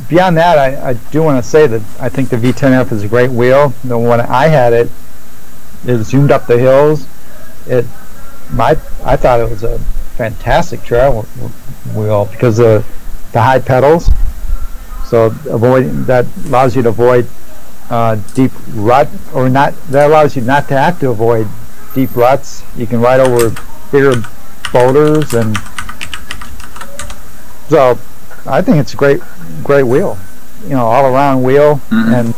beyond that, I do want to say that I think the V10F is a great wheel. When I had it zoomed up the hills. I thought it was a fantastic travel wheel because of the high pedals. So that allows you to avoid deep rut, or not. That allows you not to have to avoid deep ruts. You can ride over bigger boulders, and so I think it's a great wheel. All around wheel, and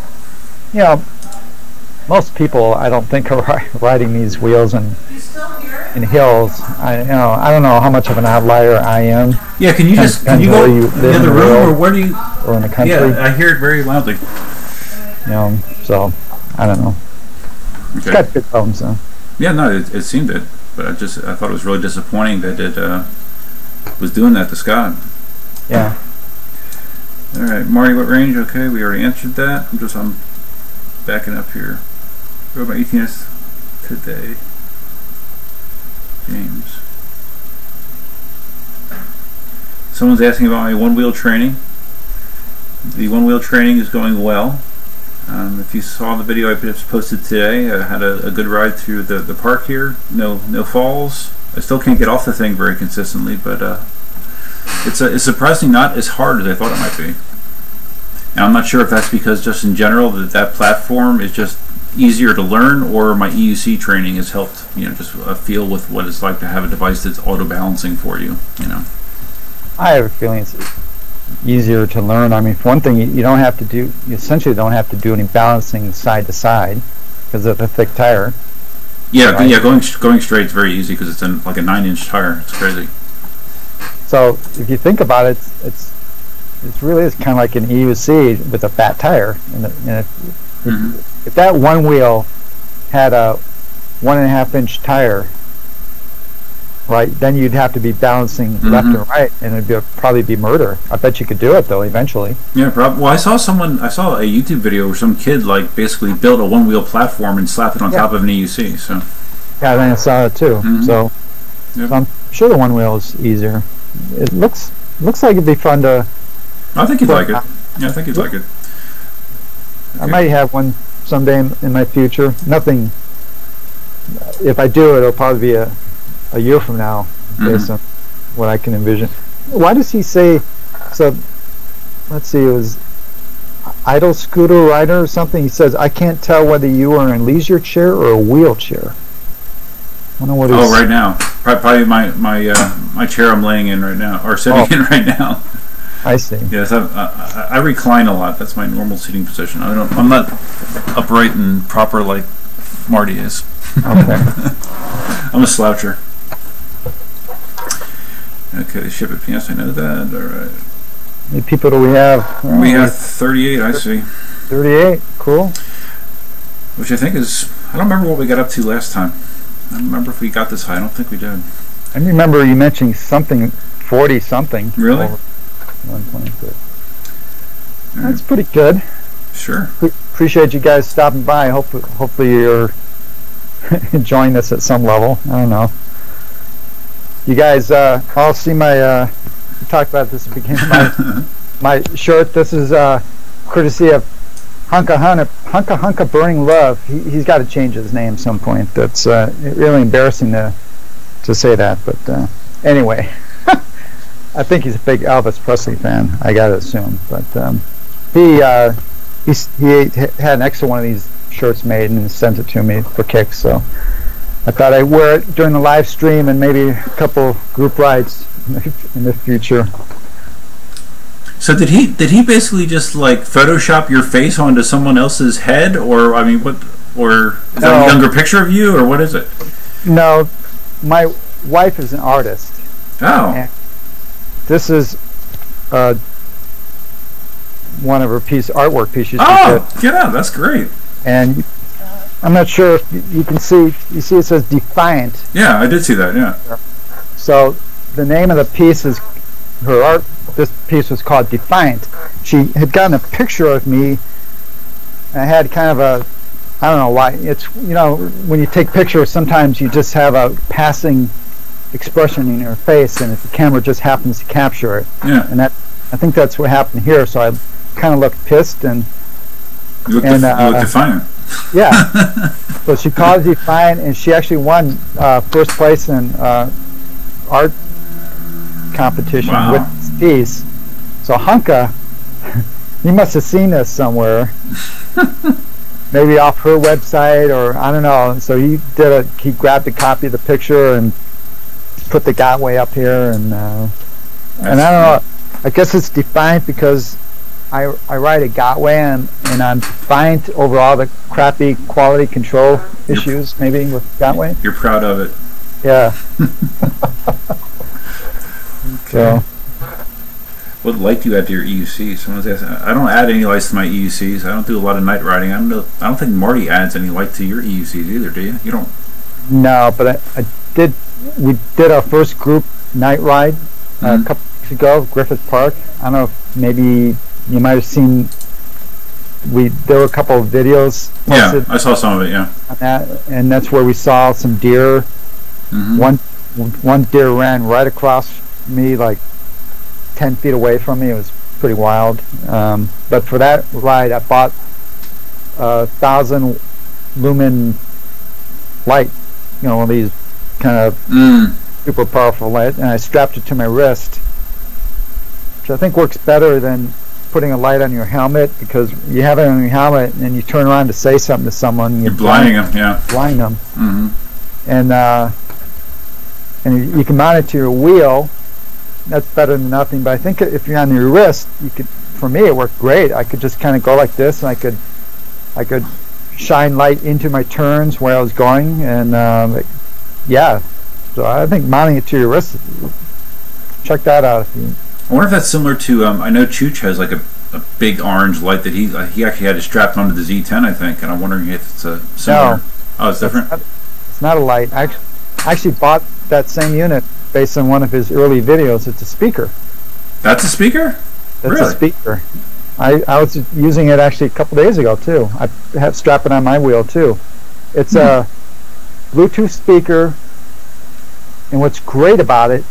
most people I don't think are riding these wheels in hills. I don't know how much of an outlier I am. Yeah, can you go in the other room, or where do you? Or in the country. Yeah, I hear it very loudly. So I don't know. Okay. It's got good bones though. Yeah, no, it seemed it, but I thought it was really disappointing that it was doing that to Scott. Yeah. All right, Marty, what range? Okay, we already answered that. I'm backing up here. What about ETS today? James. Someone's asking about my one-wheel training. The one-wheel training is going well. If you saw the video I just posted today, I had a good ride through the park here. No falls. I still can't get off the thing very consistently, but it's surprisingly not as hard as I thought it might be. And I'm not sure if that's because just in general that platform is just easier to learn, or my EUC training has helped, just feel with what it's like to have a device that's auto-balancing for you, I have a feeling it's easier to learn. I mean, for one thing, you essentially don't have to do any balancing side to side because of the thick tire. Yeah, right? Yeah, going straight is very easy because it's like a 9-inch tire. It's crazy. So if you think about it, it really is kind of like an EUC with a fat tire. If that one wheel had a 1.5-inch tire, right, then you'd have to be balancing left and right, and it'd probably be murder. I bet you could do it though eventually. Yeah, probably. Well, I saw a YouTube video where some kid basically built a one-wheel platform and slapped it on top of an EUC. So yeah, I saw it too. So I'm sure the one wheel is easier. It looks like it'd be fun to. I think you'd like it. Yeah, I think you'd like it. Okay. I might have one someday in my future. Nothing. If I do, it'll probably be a year from now, based on what I can envision. Why does he say? So, let's see. It was idle scooter rider or something. He says, "I can't tell whether you are in a leisure chair or a wheelchair." I don't know what. Right now, probably my chair I'm laying in right now, or sitting in right now. I see. Yes, I recline a lot. That's my normal seating position. I'm not upright and proper like Marty is. Okay. I'm a sloucher. Okay, ship it. Yes, I know that. All right. How many people do we have? We have 38. I see. 38. Cool. Which I think is. I don't remember what we got up to last time. I don't remember if we got this high. I don't think we did. I remember you mentioning something 40 something. Really? 126. That's pretty good. Sure. Appreciate you guys stopping by. Hopefully you're enjoying this at some level. I don't know. You guys all see my we talked about this at the beginning of my shirt. This is courtesy of Hunka Burning Love. He's got to change his name some point. That's really embarrassing to say that, but anyway. I think he's a big Elvis Presley fan, I gotta assume. But he had an extra one of these shirts made and sent it to me for kicks. So I thought I'd wear it during the live stream and maybe a couple group rides in the future. So did he basically just like Photoshop your face onto someone else's head, or I mean, what, or is that a younger picture of you, or what is it? No, my wife is an artist. Oh. And this is one of her artwork pieces. Oh, yeah, that's great. And I'm not sure if you can see. You see, it says Defiant. Yeah, I did see that. Yeah. So the name of the piece is her art. This piece was called Defiant. She had gotten a picture of me. And I had kind of a, I don't know why. It's, you know, when you take pictures, sometimes you just have a passing expression in your face, and if the camera just happens to capture it. Yeah. And that, I think that's what happened here. So I kind of looked pissed and. You look defiant. Yeah. So she called it Defiant, and she actually won first place in art competition with this piece. So Hunka, he must have seen this somewhere, maybe off her website, or I don't know. So he grabbed a copy of the picture and put the Gotway up here, and I don't know. I guess it's Defiant because I ride a Gotway, and I'm defiant over all the crappy quality control issues maybe with Gotway. You're proud of it. Yeah. Okay. So, what light do you add to your EUC? Someone's asking. I don't add any lights to my EUCs. I don't do a lot of night riding. I don't think Marty adds any light to your EUCs either, do you? You don't? No, but I did. We did our first group night ride a couple weeks ago, Griffith Park. I don't know if maybe you might have seen. There were a couple of videos. Yeah, I saw some of it. Yeah. On that, and that's where we saw some deer. One deer ran right across me, like 10 feet away from me. It was pretty wild. But for that ride, I bought 1,000 lumen light. You know, one of these kind of super powerful light, and I strapped it to my wrist, which I think works better than putting a light on your helmet, because you have it on your helmet and you turn around to say something to someone, you're blinding them. Yeah, blind them. And you can mount it to your wheel. That's better than nothing. But I think if you're on your wrist, you could. For me, it worked great. I could just kind of go like this, and I could shine light into my turns where I was going, and yeah. So I think mounting it to your wrist. Check that out if you. I wonder if that's similar to. I know Chooch has like a big orange light that he actually had it strapped onto the Z10, I think, and I'm wondering if it's a similar. No, oh, it's different. It's not a light. I actually bought that same unit based on one of his early videos. It's a speaker. That's a speaker? That's really? A speaker. I was using it actually a couple days ago too. I have strapped it on my wheel too. It's a Bluetooth speaker, and what's great about it,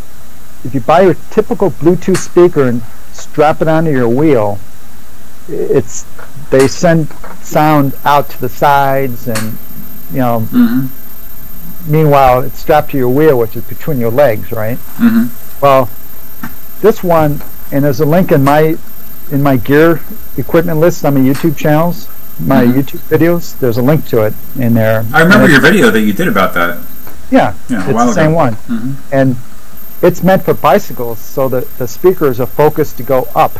if you buy your typical Bluetooth speaker and strap it onto your wheel, they send sound out to the sides, and you know. Meanwhile, it's strapped to your wheel, which is between your legs, right? Well, this one, and there's a link in my gear equipment list on my YouTube channels, my YouTube videos. There's a link to it in there. I remember your video that you did about that. Yeah, it's the same one, and it's meant for bicycles, so the speakers are focused to go up.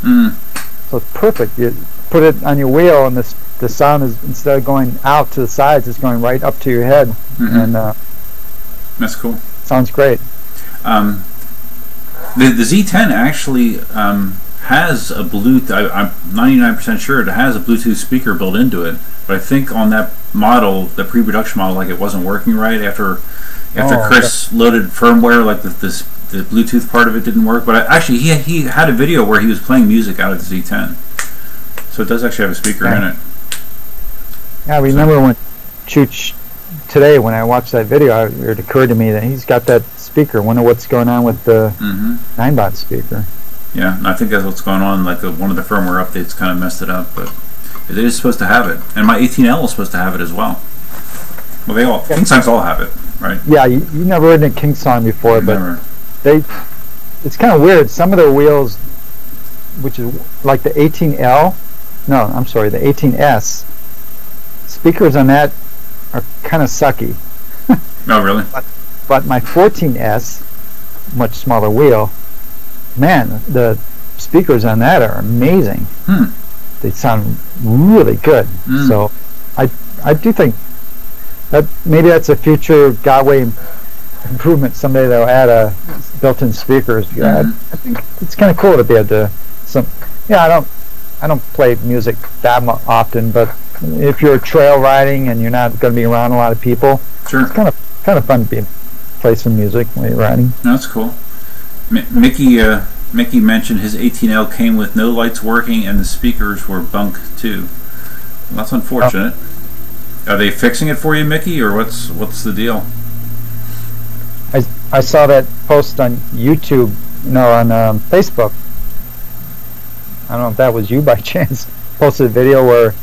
So it's perfect. You put it on your wheel, and the sound is, instead of going out to the sides, it's going right up to your head, and that's cool. Sounds great. The Z10 actually has a Bluetooth. I'm 99% sure it has a Bluetooth speaker built into it, but I think on that model, the pre-production model, like it wasn't working right after Chris loaded firmware, like the Bluetooth part of it didn't work. But actually, he had a video where he was playing music out of the Z10, so it does actually have a speaker in it. Yeah, I remember when Chooch today, when I watched that video, it occurred to me that he's got that speaker. Wonder what's going on with the 9-bot speaker. Yeah, I think that's what's going on. Like one of the firmware updates kind of messed it up, but it is supposed to have it, and my 18L is supposed to have it as well. Well, they all KingSongs all have it, right? Yeah, you never heard of KingSong before, but it's kind of weird. Some of their wheels, which is like the 18L, no, I'm sorry, the 18S. Speakers on that are kind of sucky. Oh, really? But my 14S, much smaller wheel, man, the speakers on that are amazing. They sound really good. So I do think that maybe that's a future Gotway improvement. Someday they'll add a built-in speakers. I think it's kind of cool to be able to I don't play music that often, but if you're trail riding and you're not going to be around a lot of people, it's kind of fun to play some music when you're riding. That's cool. Mickey mentioned his 18L came with no lights working and the speakers were bunk too. Well, that's unfortunate. Are they fixing it for you, Mickey, or what's the deal? I saw that post on YouTube, on Facebook. I don't know if that was you by chance. Posted a video where,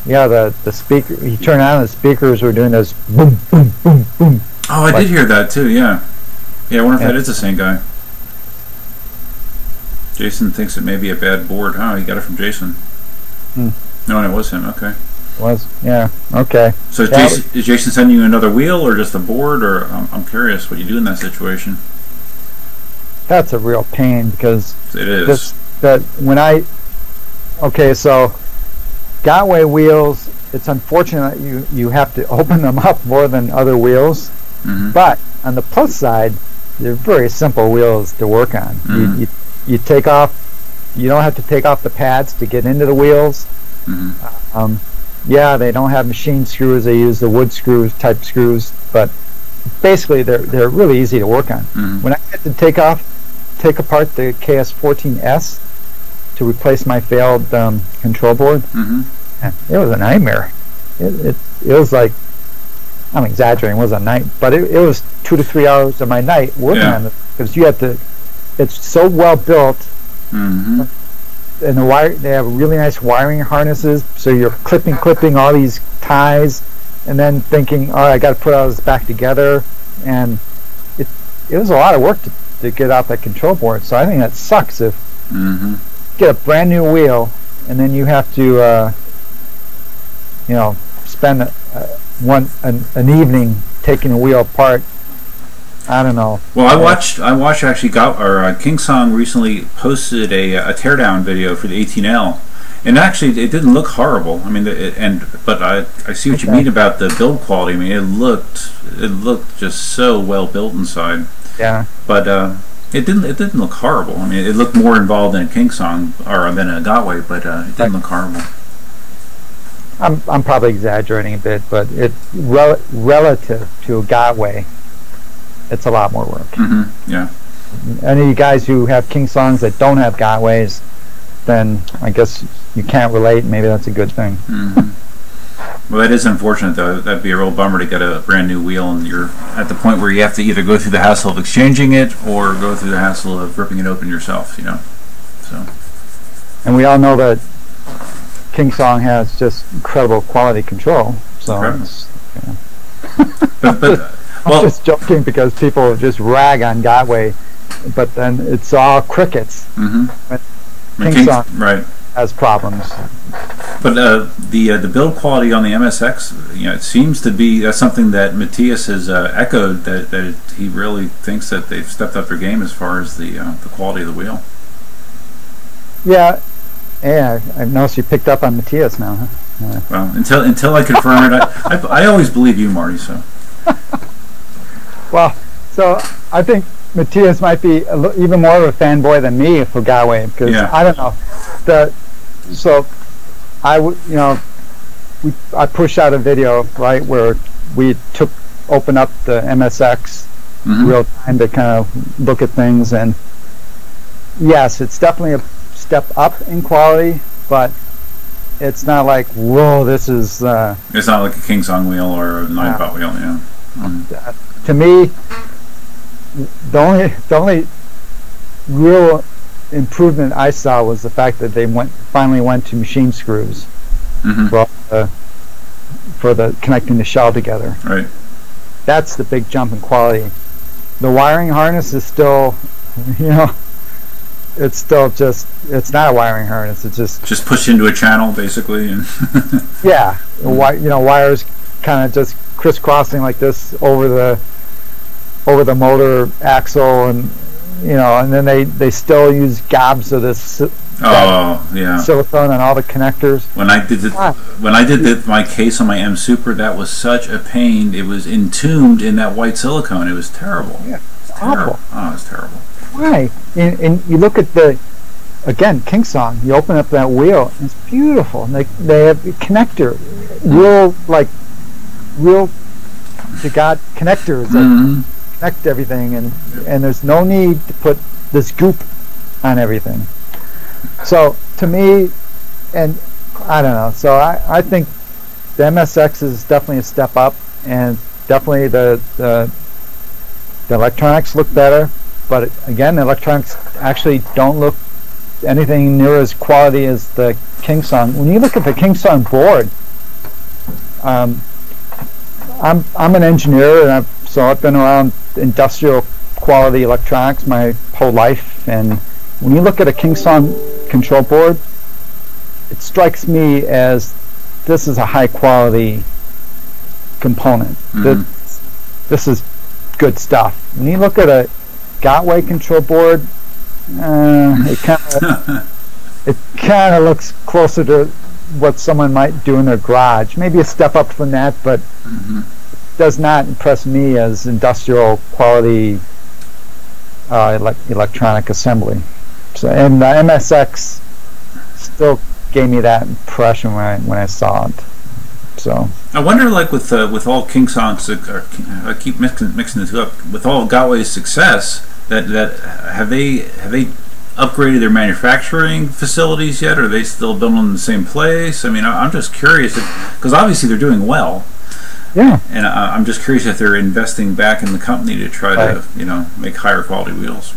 the speaker, you turn on the speakers were doing this boom, boom, boom, boom. Oh, I did hear that too. Yeah. I wonder if that is the same guy. Jason thinks it may be a bad board. Oh, he got it from Jason. No, and it was him. Okay. Okay. So is Jason sending you another wheel or just a board, or I'm curious what you do in that situation. That's a real pain because it is. So Gotway wheels, it's unfortunate you have to open them up more than other wheels, but on the plus side, they're very simple wheels to work on. You take off, you don't have to take off the pads to get into the wheels. They don't have machine screws, they use the wood screws type screws, but basically they're really easy to work on. When I had to take apart the KS14S to replace my failed control board, it was a nightmare. It was like, I'm exaggerating, it was a night, but it was 2 to 3 hours of my night working on it, because you have to, it's so well built, and they have really nice wiring harnesses, so you're clipping all these ties, and then thinking, all right, I got to put all this back together, and it was a lot of work to get out that control board. So I think that sucks if you get a brand new wheel, and then you have to spend an evening taking a wheel apart. I don't know. Well, I watched actually KingSong recently posted a teardown video for the 18L, and actually it didn't look horrible. I mean, but I see what you mean about the build quality. I mean, it looked just so well built inside. Yeah. But it didn't look horrible. I mean, it looked more involved than a KingSong or than a Gotway, but it didn't look horrible. I'm probably exaggerating a bit, but relative to a Gotway, it's a lot more work. Yeah. Any of you guys who have KingSongs that don't have Gotways, then I guess you can't relate. Maybe that's a good thing. Well, that is unfortunate, though. That'd be a real bummer to get a brand new wheel, and you're at the point where you have to either go through the hassle of exchanging it or go through the hassle of ripping it open yourself. So. And we all know that KingSong has just incredible quality control. So. I'm just joking because people just rag on Gotway, but then it's all crickets. KingSong has problems. But the build quality on the MSX, it seems to be that's something that Matthias has echoed, that he really thinks that they've stepped up their game as far as the quality of the wheel. Yeah, I noticed you picked up on Matthias now. Huh? Well, until I confirm it, I always believe you, Marty. So. Well, so I think Matthias might be even more of a fanboy than me for Gotway, because I don't know. I pushed out a video where we opened up the MSX real time to kind of look at things, and yes, it's definitely a step up in quality, but it's not like, whoa, this is. It's not like a KingSong wheel or a 9-pot wheel, yeah. To me, the only real improvement I saw was the fact that they finally went to machine screws for the connecting the shell together. Right. That's the big jump in quality. The wiring harness is still, it's still it's not a wiring harness. It's just pushed into a channel basically, and wires kind of just crisscrossing like this over the motor axle, and Yeah. And then they still use gobs of this Yeah. silicone on all the connectors. When I did my case on my M Super, that was such a pain. It was entombed in that white silicone. It was terrible. Yeah, it's terrible. awful. Oh, it was terrible. Why? And you look at again, KingSong, you open up that wheel, and it's beautiful. And they have a connector, real to God connectors that connect everything, and there's no need to put this goop on everything. So to me, and I don't know, so I think the MSX is definitely a step up, and definitely the electronics look better, but again, the electronics actually don't look anything near as quality as the KingSong. When you look at the KingSong board, I'm an engineer, and I've been around industrial quality electronics my whole life, and when you look at a KingSong control board, it strikes me as this is a high quality component. This is good stuff. When you look at a Gotway control board, it kind of looks closer to what someone might do in their garage. Maybe a step up from that, but it does not impress me as industrial quality electronic assembly. So, and the MSX still gave me that impression when I saw it. So I wonder, like with all KingSong's, I keep mixing the two up. With all Gotway's success, that have they upgraded their manufacturing facilities yet? Or are they still building in the same place? I mean, I'm just curious because obviously they're doing well. Yeah. And I'm just curious if they're investing back in the company to try to make higher quality wheels.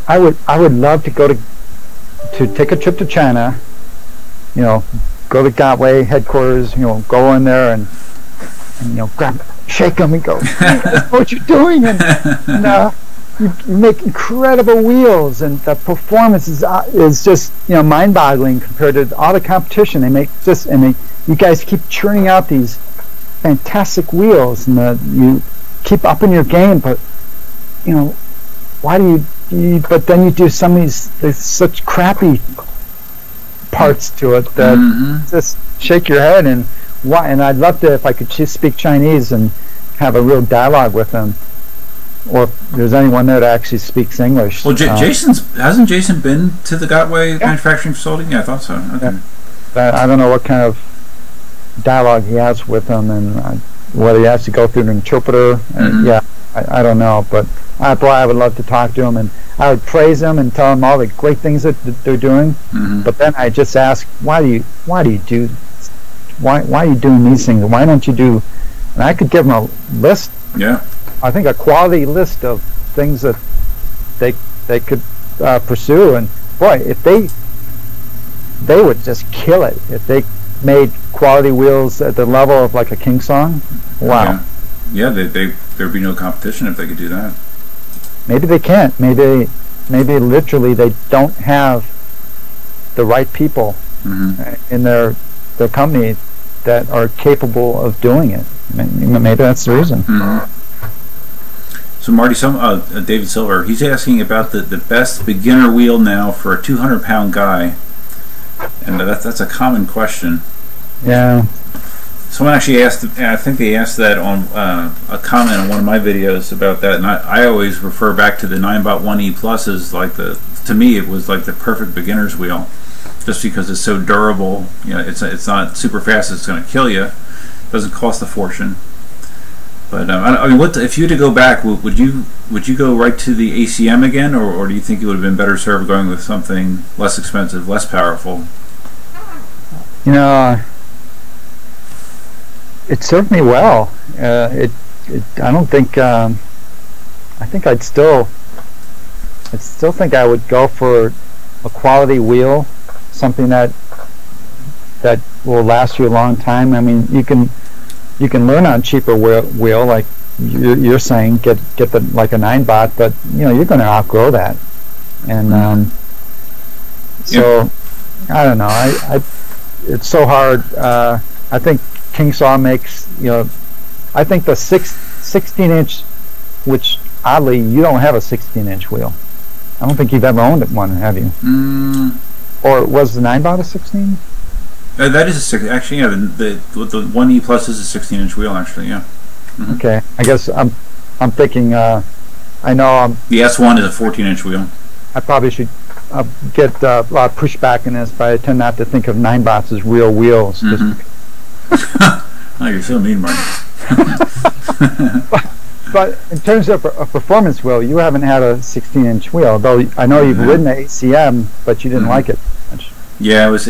I would love to go to take a trip to China. Go to Gotway headquarters. Go in there and shake them and go, hey, that's what you're doing, and you make incredible wheels, and the performance is just mind-boggling compared to all the competition. They make you guys keep churning out these fantastic wheels, and you keep upping your game, but why do you but then you do some of there's such crappy parts to it that just shake your head. And I'd love to, if I could speak Chinese and have a real dialogue with them, or if there's anyone there that actually speaks English. Well, hasn't Jason been to the Gotway manufacturing facility? Yeah, I thought so. Okay. I don't know what kind of dialogue he has with them, and whether he has to go through an interpreter. I don't know, but I would love to talk to him, and I would praise them and tell them all the great things that they're doing. But then I just ask, why are you doing these things? Why don't you do? And I could give them a list. Yeah. I think a quality list of things that they could pursue, and boy, if they would just kill it if they made quality wheels at the level of like a KingSong. Wow. Yeah, there'd be no competition if they could do that. Maybe they can't. Maybe literally they don't have the right people in their company that are capable of doing it. Maybe that's the reason. So Marty, David Silver, he's asking about the best beginner wheel now for a 200-pound guy, and that's a common question. Yeah. Someone actually asked, I think they asked that on a comment on one of my videos about that, and I always refer back to the 9bot 1E Plus as to me it was like the perfect beginner's wheel, just because it's so durable. It's not super fast, it's going to kill you. It doesn't cost a fortune. But I mean, if you had to go back, would you go right to the ACM again, or do you think it would have been better served going with something less expensive, less powerful? It served me well. I don't think. I think I still think I would go for a quality wheel, something that will last you a long time. I mean, you can learn on cheaper wheel, like you're saying, get like a 9bot, but you're going to outgrow that, and so I don't know. It's so hard. I think KingSong makes, I think the 16-inch, which oddly, you don't have a 16-inch wheel. I don't think you've ever owned one, have you? Or was the 9-bot a 16? That is a 16. Actually, yeah. The 1E Plus is a 16-inch wheel. Actually, yeah. Okay. I guess I'm thinking. I know. The S1 is a 14-inch wheel. I probably should get a lot of pushback in this, but I tend not to think of 9-bots as real wheels. Oh, you're so mean, Marty. But in terms of a performance wheel, you haven't had a 16-inch wheel, though I know you've ridden the ACM, but you didn't like it much. Yeah, it was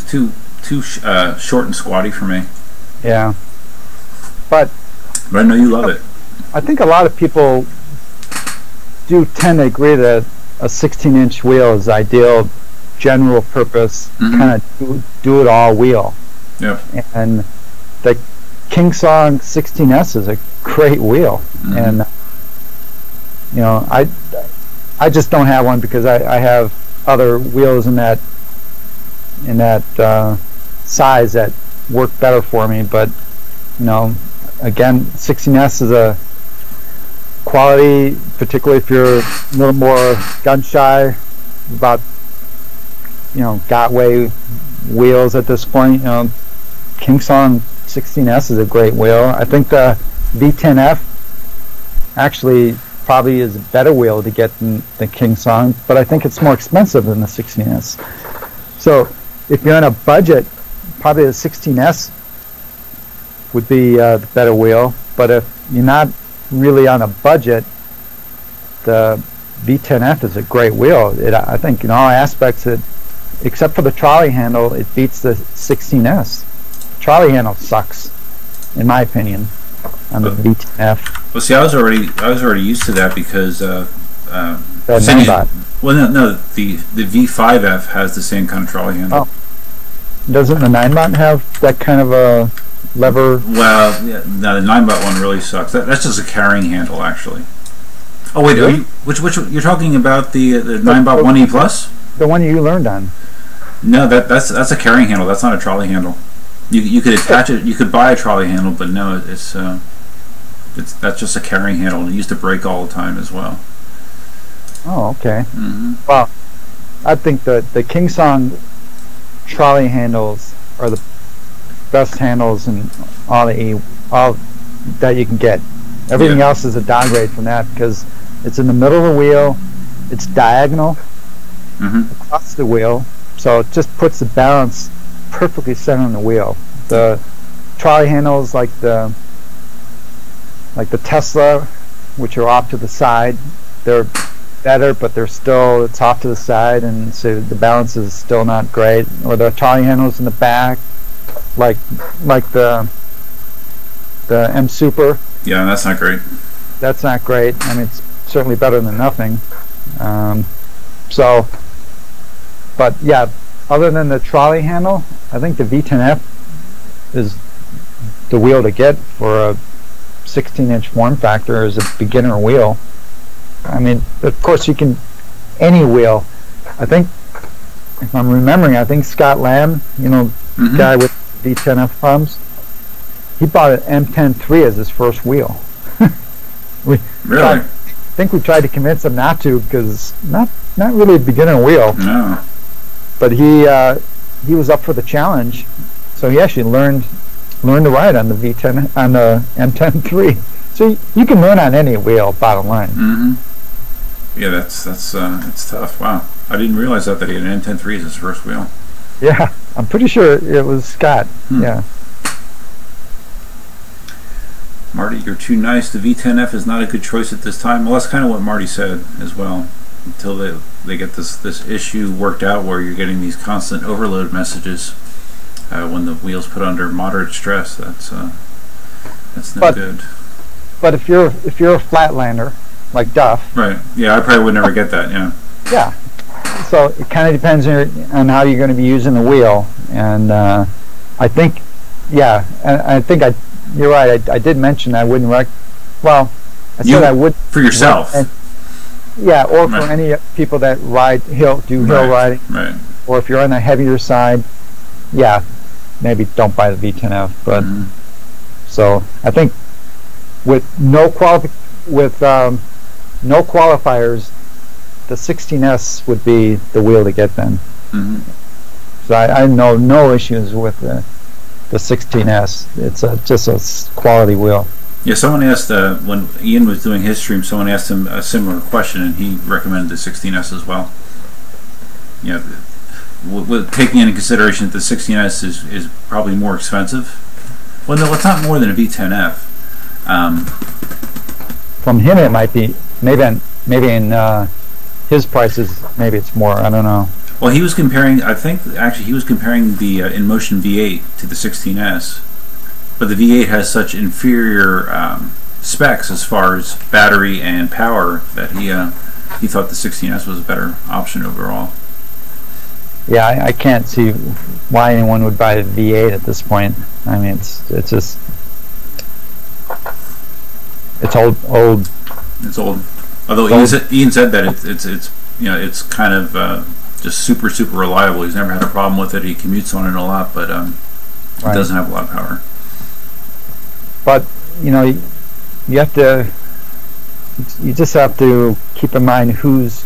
too short and squatty for me. Yeah, but I know you love it. I think a lot of people do tend to agree that a 16-inch wheel is ideal, general purpose, kind of do it all wheel. Yep. And the KingSong 16S is a great wheel, and you know, I just don't have one because I have other wheels in that size that work better for me. But you know, again, 16S is a quality, particularly if you're a little more gun shy about, you know, Gotway wheels at this point. You know, KingSong 16S is a great wheel. I think the V10F actually probably is a better wheel to get than the KingSong, but I think it's more expensive than the 16S. So if you're on a budget, probably the 16S would be the better wheel. But if you're not really on a budget, the V10F is a great wheel. I think in all aspects, except for the trolley handle, it beats the 16S. Trolley handle sucks, in my opinion, on the V10F. Well, see, I was already used to that because the 9-bot. Well, no, the V5F has the same kind of trolley handle. Oh. Doesn't the 9-bot have that kind of a lever? Well, yeah, no, the 9-bot one really sucks. That's just a carrying handle, actually. Oh wait, really? Which you're talking about the 9-bot 1E Plus? The one you learned on. No, that's a carrying handle. That's not a trolley handle. You could attach it. You could buy a trolley handle, but no, that's just a carrying handle, and it used to break all the time as well. Oh, okay. Well, I think the KingSong trolley handles are the best handles in all that you can get. Everything else is a downgrade from that because it's in the middle of the wheel, it's diagonal across the wheel, so it just puts the balance perfectly centered on the wheel. The trolley handles like the Tesla, which are off to the side, they're better, but it's off to the side, and so the balance is still not great. Or the trolley handles in the back, like the M Super. Yeah, that's not great. That's not great. I mean, it's certainly better than nothing. But yeah, other than the trolley handle, I think the V10F is the wheel to get for a 16-inch form factor as a beginner wheel. I mean, of course, you can any wheel. I think, if I'm remembering, I think Scott Lamb, you know, guy with V10F pumps, he bought an M10-3 as his first wheel. Really? I think we tried to convince him not to because it's not really a beginner wheel. No. But he was up for the challenge, so he actually learned to ride on the V10 on the M10-3. So you can learn on any wheel. Bottom line. Yeah, that's tough. Wow, I didn't realize that he had an M10-3 as his first wheel. Yeah, I'm pretty sure it was Scott. Yeah. Marty, you're too nice. The V10F is not a good choice at this time. Well, that's kind of what Marty said as well. Until they get this issue worked out where you're getting these constant overload messages when the wheel's put under moderate stress. That's no good. But if you're a flatlander like Duff, right? Yeah, I probably would never get that. Yeah. Yeah. So it kind of depends on how you're going to be using the wheel, and I think, yeah, you're right. I did mention I wouldn't Well, I said I would for yourself. Yeah, or for any people that do hill riding. Right. Or if you're on the heavier side, yeah, maybe don't buy the V10F. But so I think with no qualifiers, the 16S would be the wheel to get then. Mm-hmm. So I know no issues with the 16S. It's just a quality wheel. Yeah, someone asked, when Ian was doing his stream, someone asked him a similar question, and he recommended the 16S as well. Yeah, with taking into consideration that the 16S is probably more expensive. Well, no, it's not more than a V10F. From him, it might be. Maybe in his prices, maybe it's more. I don't know. Well, he was comparing. I think actually he was comparing the Inmotion V8 to the 16S, but the V8 has such inferior specs as far as battery and power that he thought the 16S was a better option overall. Yeah, I can't see why anyone would buy a V8 at this point. I mean, it's just it's old. It's old. Although Ian said that it's it's kind of just super reliable. He's never had a problem with it. He commutes on it a lot, but it doesn't have a lot of power. But you have to. You just have to keep in mind who's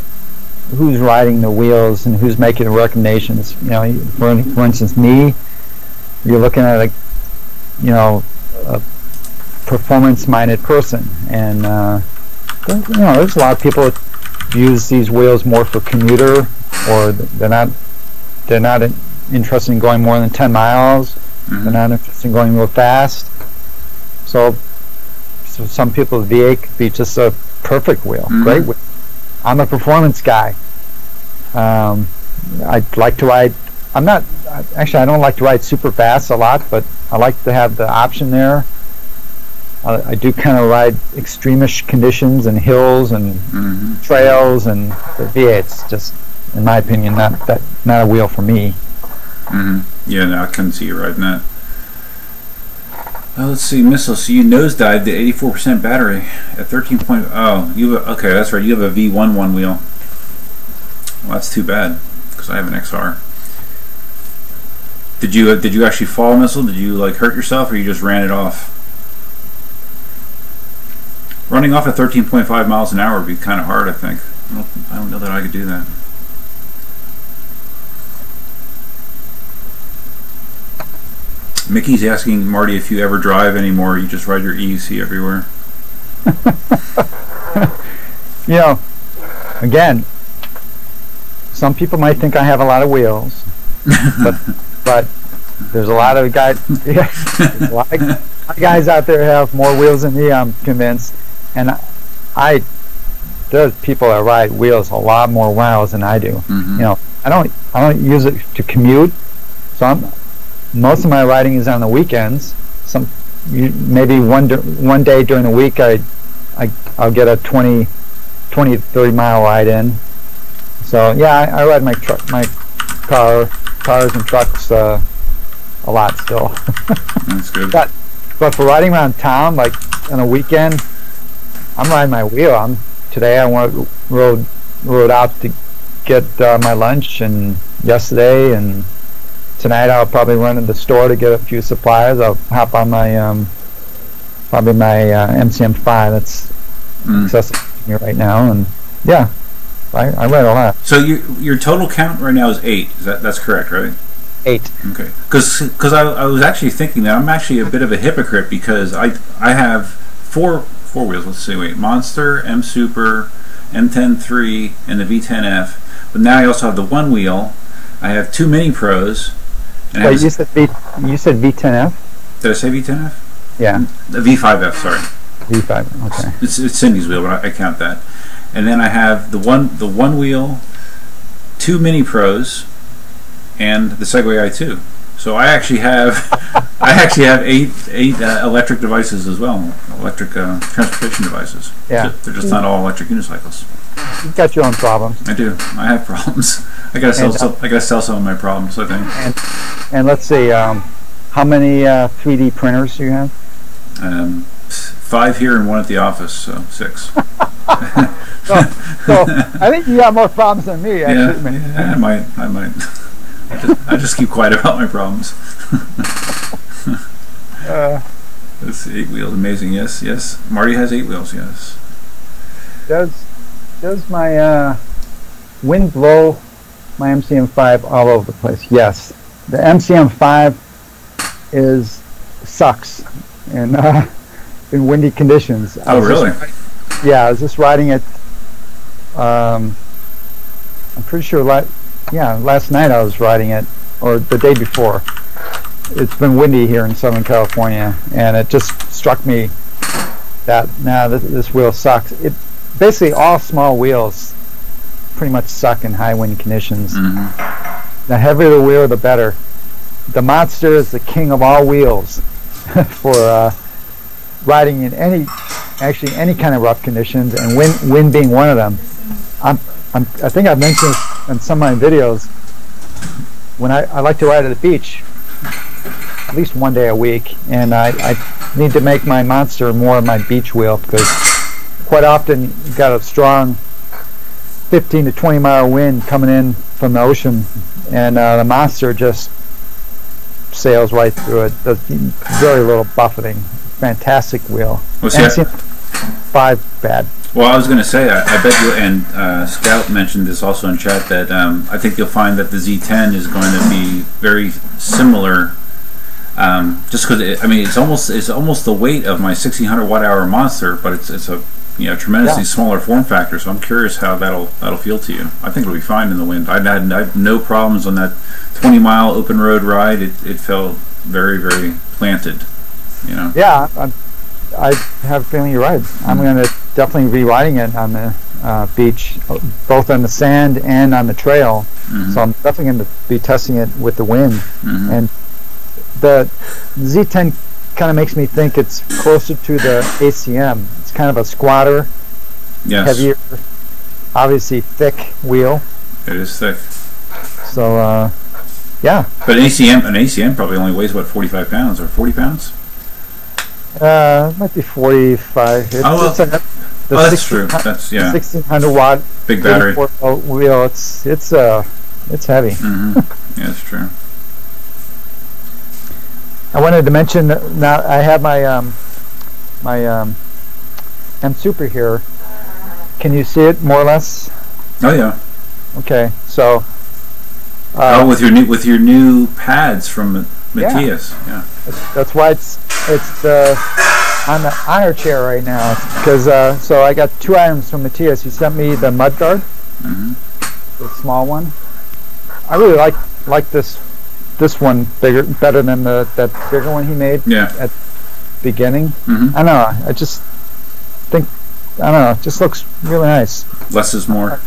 riding the wheels and who's making the recommendations. For instance, me, you're looking at a performance-minded person, and there's a lot of people that use these wheels more for commuter, or they're not interested in going more than 10 miles. Mm-hmm. They're not interested in going real fast. So some people, the V8 could be just a perfect wheel, mm-hmm. great wheel. I'm a performance guy. I'd like to ride. I don't like to ride super fast a lot, but I like to have the option there. I do kind of ride extremish conditions and hills and mm-hmm. trails, and the V8's just, in my opinion, not a wheel for me. Mm-hmm. Yeah, no, I couldn't see you riding that. Let's see, Missile. So you nosedived the 84% battery at 13. Okay, that's right. You have a V11 wheel. Well, that's too bad because I have an XR. Did you actually fall, Missile? Did you hurt yourself, or you just ran it off? Running off at 13.5 miles an hour would be kind of hard, I think. I don't know that I could do that. Mickey's asking Marty if you ever drive anymore. You just ride your EUC everywhere. Again, some people might think I have a lot of wheels, but there's a lot of guys. Yeah, there's a lot of guys out there have more wheels than me, I'm convinced. And there's people that ride wheels a lot more miles than I do. Mm-hmm. I don't use it to commute, so most of my riding is on the weekends. Maybe one day during the week I'll get a 20 to 30 mile ride in. So yeah, I ride my cars and trucks a lot still. That's good. But for riding around town, on a weekend, I'm riding my wheel. Today I rode out to get my lunch, and yesterday and tonight I'll probably run to the store to get a few supplies. I'll hop on my probably my MCM5 that's accessible to me right now, and yeah, I ride a lot. So your total count right now is 8. That's correct, right? 8. Okay. Because I was actually thinking that I'm actually a bit of a hypocrite, because I have four wheels. Let's see, wait, Monster, M Super, M10-3, and the V10F. But now I also have the one wheel. I have 2 Mini Pros. And wait, you said V10F? Did I say V10F? Yeah. The V5F, sorry. V5, okay. It's Cindy's wheel, but I count that. And then I have the one wheel, 2 Mini Pros, and the Segway i2. So I actually have 8 electric devices as well, electric transportation devices. Yeah. They're just not all electric unicycles. You've got your own problems. I do. I have problems. I gotta sell some of my problems, I think. And let's see, how many 3D printers do you have? 5 here and 1 at the office, so 6. so I think you got more problems than me. Actually. Yeah, I might. I just keep quiet about my problems. Let's see, 8 wheels, amazing. Yes. Marty has 8 wheels. Yes. Does my wind blow my MCM5 all over the place? Yes. The MCM5 sucks in windy conditions. Oh, really? I was just riding it. I'm pretty sure. Last night I was riding it, or the day before. It's been windy here in Southern California, and it just struck me that this wheel sucks. It basically, all small wheels pretty much suck in high wind conditions. Mm-hmm. The heavier the wheel, the better. The Monster is the king of all wheels for riding in any kind of rough conditions, and wind being one of them. I think I've mentioned this in some of my videos. When I like to ride at the beach at least one day a week, and I need to make my Monster more of my beach wheel, because quite often you've got a strong 15 to 20 mile wind coming in from the ocean, and the Monster just sails right through it. Does very little buffeting. Fantastic wheel. MCM5 bad. Well, I was going to say, I bet you, and Scout mentioned this also in chat, that I think you'll find that the Z10 is going to be very similar. Just because it's almost the weight of my 1600 watt-hour Monster, but it's a tremendously smaller form factor. So I'm curious how that'll feel to you. I think it'll be fine in the wind. I had no problems on that 20-mile open road ride. It felt very, very planted. Yeah, I have a feeling you're right. I'm going to definitely be riding it on the beach, both on the sand and on the trail. Mm-hmm. So I'm definitely going to be testing it with the wind. Mm-hmm. And the Z10 kind of makes me think it's closer to the ACM. It's kind of a squatter, heavier, obviously thick wheel. It is thick. So, yeah. But an ACM probably only weighs, what, 45 pounds or 40 pounds? It might be 45. That's true. That's 1600 watt, big battery wheel. It's heavy. Mm-hmm. Yeah, it's true. I wanted to mention that now I have my M Super here. Can you see it more or less? Oh yeah. Okay, so. With your new pads from Matthias. Yeah. That's why it's on the honor chair right now, because so I got 2 items from Matthias. He sent me the mudguard, the small one. I really like this one better than that bigger one he made at the beginning. Mm-hmm. I don't know. I just think it just looks really nice. Less is more.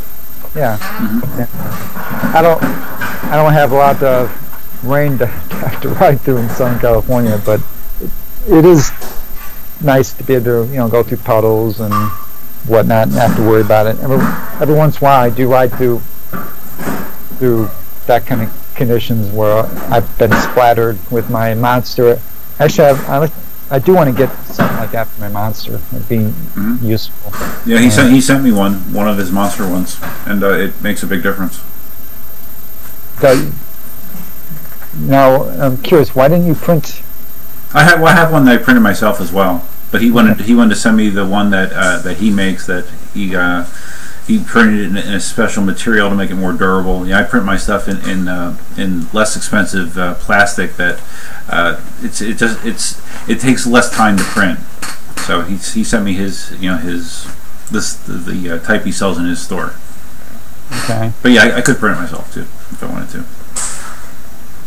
Yeah. Mm-hmm. Yeah. I don't have a lot of rain to have to ride through in Southern California, but it is nice to be able to go through puddles and whatnot and not have to worry about it. Every once in a while I do ride through that kind of conditions where I've been splattered with my Monster. Actually, I do want to get something like that for my Monster. It'd be useful. Yeah, he sent me one of his Monster ones, and it makes a big difference. Now I'm curious, why didn't you print? I have one that I printed myself as well, but he wanted to send me the one that he makes, that he printed it in a special material to make it more durable. Yeah, I print my stuff in less expensive plastic that it takes less time to print. So he sent me the type he sells in his store. Okay. But yeah, I could print it myself too if I wanted to.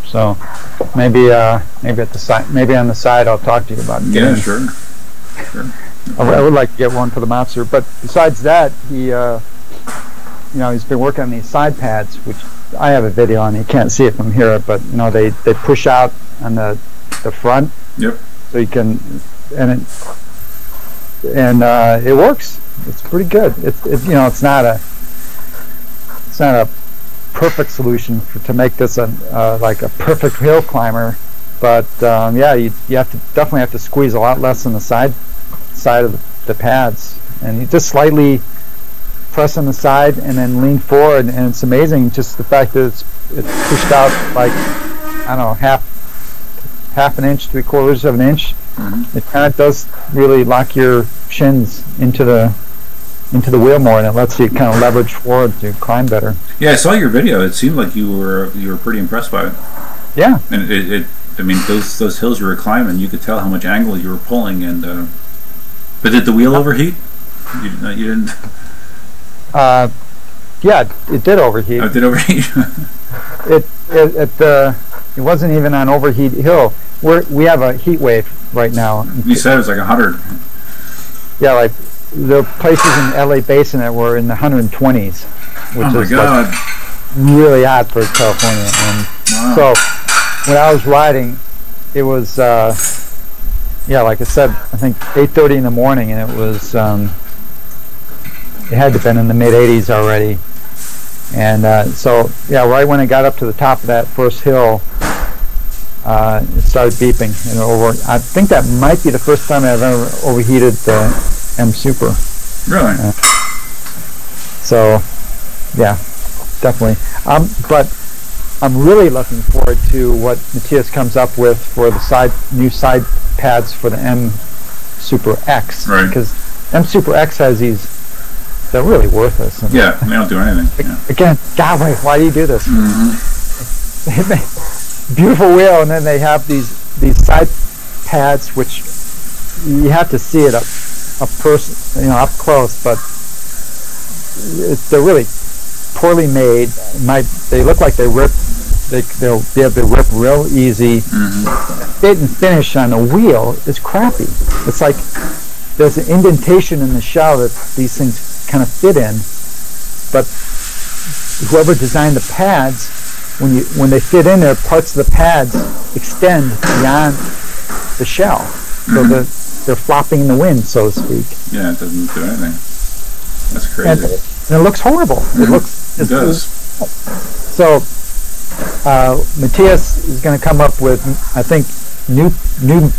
So maybe at the side, maybe on the side, I'll talk to you about it. Yeah, sure. I would like to get one for the Monster, but besides that, he's been working on these side pads, which I have a video on. You can't see it from here, but they push out on the front. Yep. So you can, and it works. It's pretty good. It's not a perfect solution to make this like a perfect hill climber, but you definitely have to squeeze a lot less on the side of the pads, and you just slightly press on the side and then lean forward, and it's amazing just the fact that it's pushed out like, I don't know, half an inch, 3/4 of an inch. Mm-hmm. It kind of does really lock your shins into the into the wheel more, and it lets you kind of leverage forward to climb better. Yeah, I saw your video. It seemed like you were pretty impressed by it. Yeah. And I mean, those hills you were climbing, you could tell how much angle you were pulling. And but did the wheel overheat? You didn't. Yeah, it did overheat. Oh, it did overheat. It wasn't even on overheat hill. We have a heat wave right now. You said it was like 100. Yeah, like the places in the LA basin that were in the 120s, which oh my is God. Like really hot for California. And wow. so when I was riding, it was yeah, like I said, I think 8:30 in the morning, and it was it had to have been in the mid 80s already. And so yeah, right when I got up to the top of that first hill, it started beeping. And I think that might be the first time I've ever overheated the M Super. Really? So, yeah, definitely. But I'm really looking forward to what Matthias comes up with for the new side pads for the M Super X. Right. Because M Super X has these. They're really worthless. And yeah, they don't do anything. Yeah. Again, Gotway, why do you do this? Mm-hmm. Beautiful wheel, and then they have these side pads which you have to see it up close, but they're really poorly made. They look like they rip. They'll be able to rip real easy. Mm-hmm. Fit and finish on the wheel is crappy. It's like there's an indentation in the shell that these things kind of fit in, but whoever designed the pads, when they fit in there, parts of the pads extend beyond the shell, so they're flopping in the wind, so to speak. Yeah, it doesn't do anything. That's crazy. And it looks horrible. Mm-hmm. It does. So Matthias is going to come up with, I think, new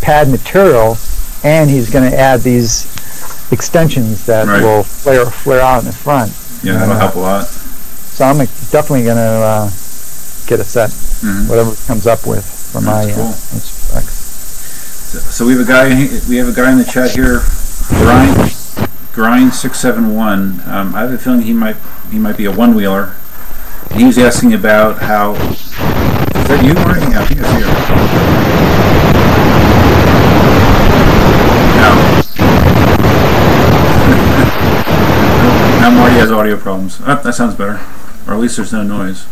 pad material, and he's going to add these extensions that will flare out in the front. Yeah, that'll help a lot. So I'm definitely going to get a set, whatever it comes up with for my specs. So we have a guy in the chat here, Grind671. I have a feeling he might be a one wheeler. He was asking about how. Is that you, Marty? Yeah, I think it's you. Now Marty has audio problems. Oh, that sounds better. Or at least there's no noise.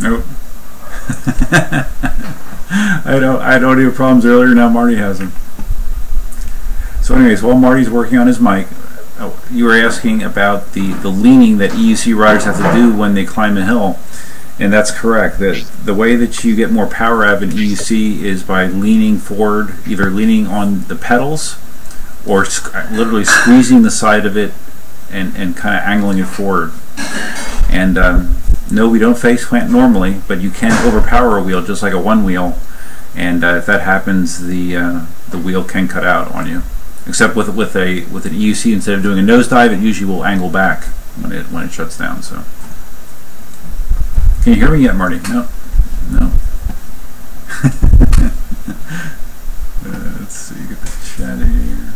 Nope. I had audio problems earlier, now Marty has them. So anyways, while Marty's working on his mic, you were asking about the leaning that EUC riders have to do when they climb a hill. And that's correct. The way that you get more power out of an EUC is by leaning forward, either leaning on the pedals or literally squeezing the side of it and kind of angling it forward. And no, we don't face plant normally, but you can overpower a wheel just like a one wheel. And if that happens, the wheel can cut out on you. Except with an EUC, instead of doing a nosedive, it usually will angle back when it shuts down. So, can you hear me yet, Marty? No. Let's see, get the chat here.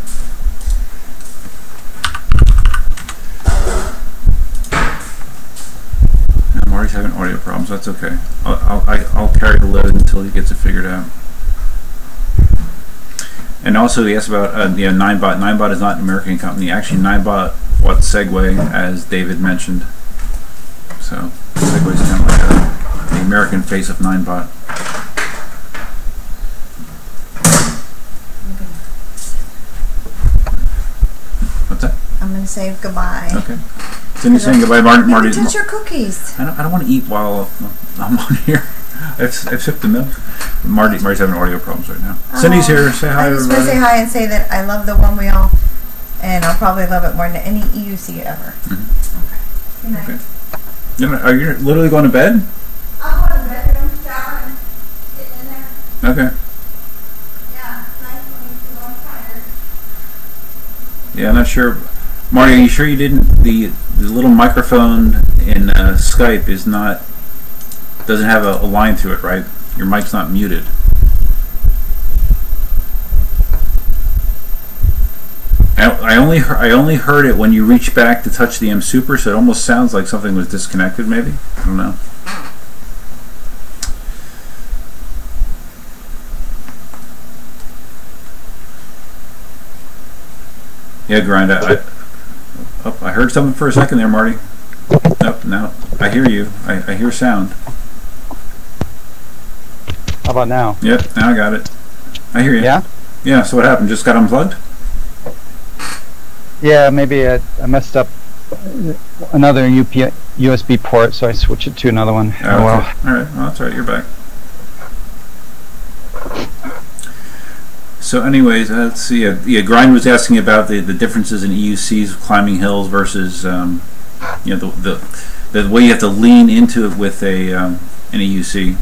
Now, Marty's having audio problems. That's okay. I'll carry the load until he gets it figured out. And also he asked about Ninebot. Ninebot is not an American company. Actually, Ninebot bought Segway, as David mentioned. So Segway's kind of like the American face of Ninebot. What's that? I'm going to say goodbye. Okay. Cindy's saying goodbye, Marty. Touch your cookies. I don't want to eat while I'm on here. I've sipped the milk. Marty's having audio problems right now. Cindy's here. Say hi, I just everybody. want to say hi and say that I love the one wheel, and I'll probably love it more than any EUC ever. Okay. Good night. Okay. Are you literally going to bed? I'm going to the bedroom, shower, and getting in there. Okay. Yeah, it's nice when you're tired. Yeah, I'm not sure. Marty, are you sure you didn't? The little microphone in Skype doesn't have a line through it, right? Your mic's not muted. I only heard it when you reach back to touch the M Super, so it almost sounds like something was disconnected. Maybe, I don't know. Yeah, grind. I heard something for a second there, Marty. Nope, no, I hear you. I hear sound. How about now? Yep, now I got it. I hear you. Yeah? Yeah, so what happened? Just got unplugged? Yeah, maybe I messed up another USB port, so I switched it to another one. Oh, okay. Well. All right, well, that's all right. You're back. So anyways, let's see. Yeah, Grind was asking about the differences in EUCs climbing hills versus you know, the way you have to lean into it with an EUC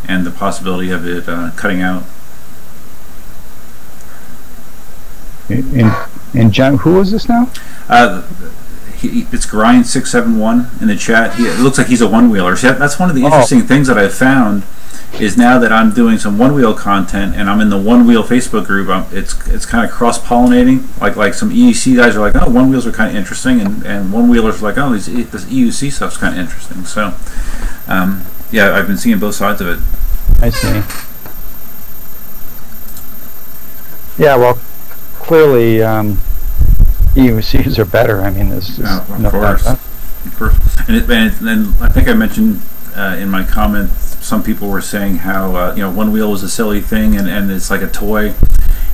and the possibility of it cutting out. And John, who was this now? It's Grind671 in the chat. It looks like he's a one-wheeler. So that's one of the interesting things that I've found is now that I'm doing some one-wheel content and I'm in the one-wheel Facebook group, it's kind of cross-pollinating. Like some EUC guys are like, oh, one-wheels are kind of interesting, and one-wheelers are like, oh, this EUC stuff's kind of interesting. So, yeah, I've been seeing both sides of it. I see. Yeah, well, clearly EUCs are better. I mean, there's just no doubt. Of course. And I think I mentioned in my comment, some people were saying how you know, one wheel is a silly thing and it's like a toy,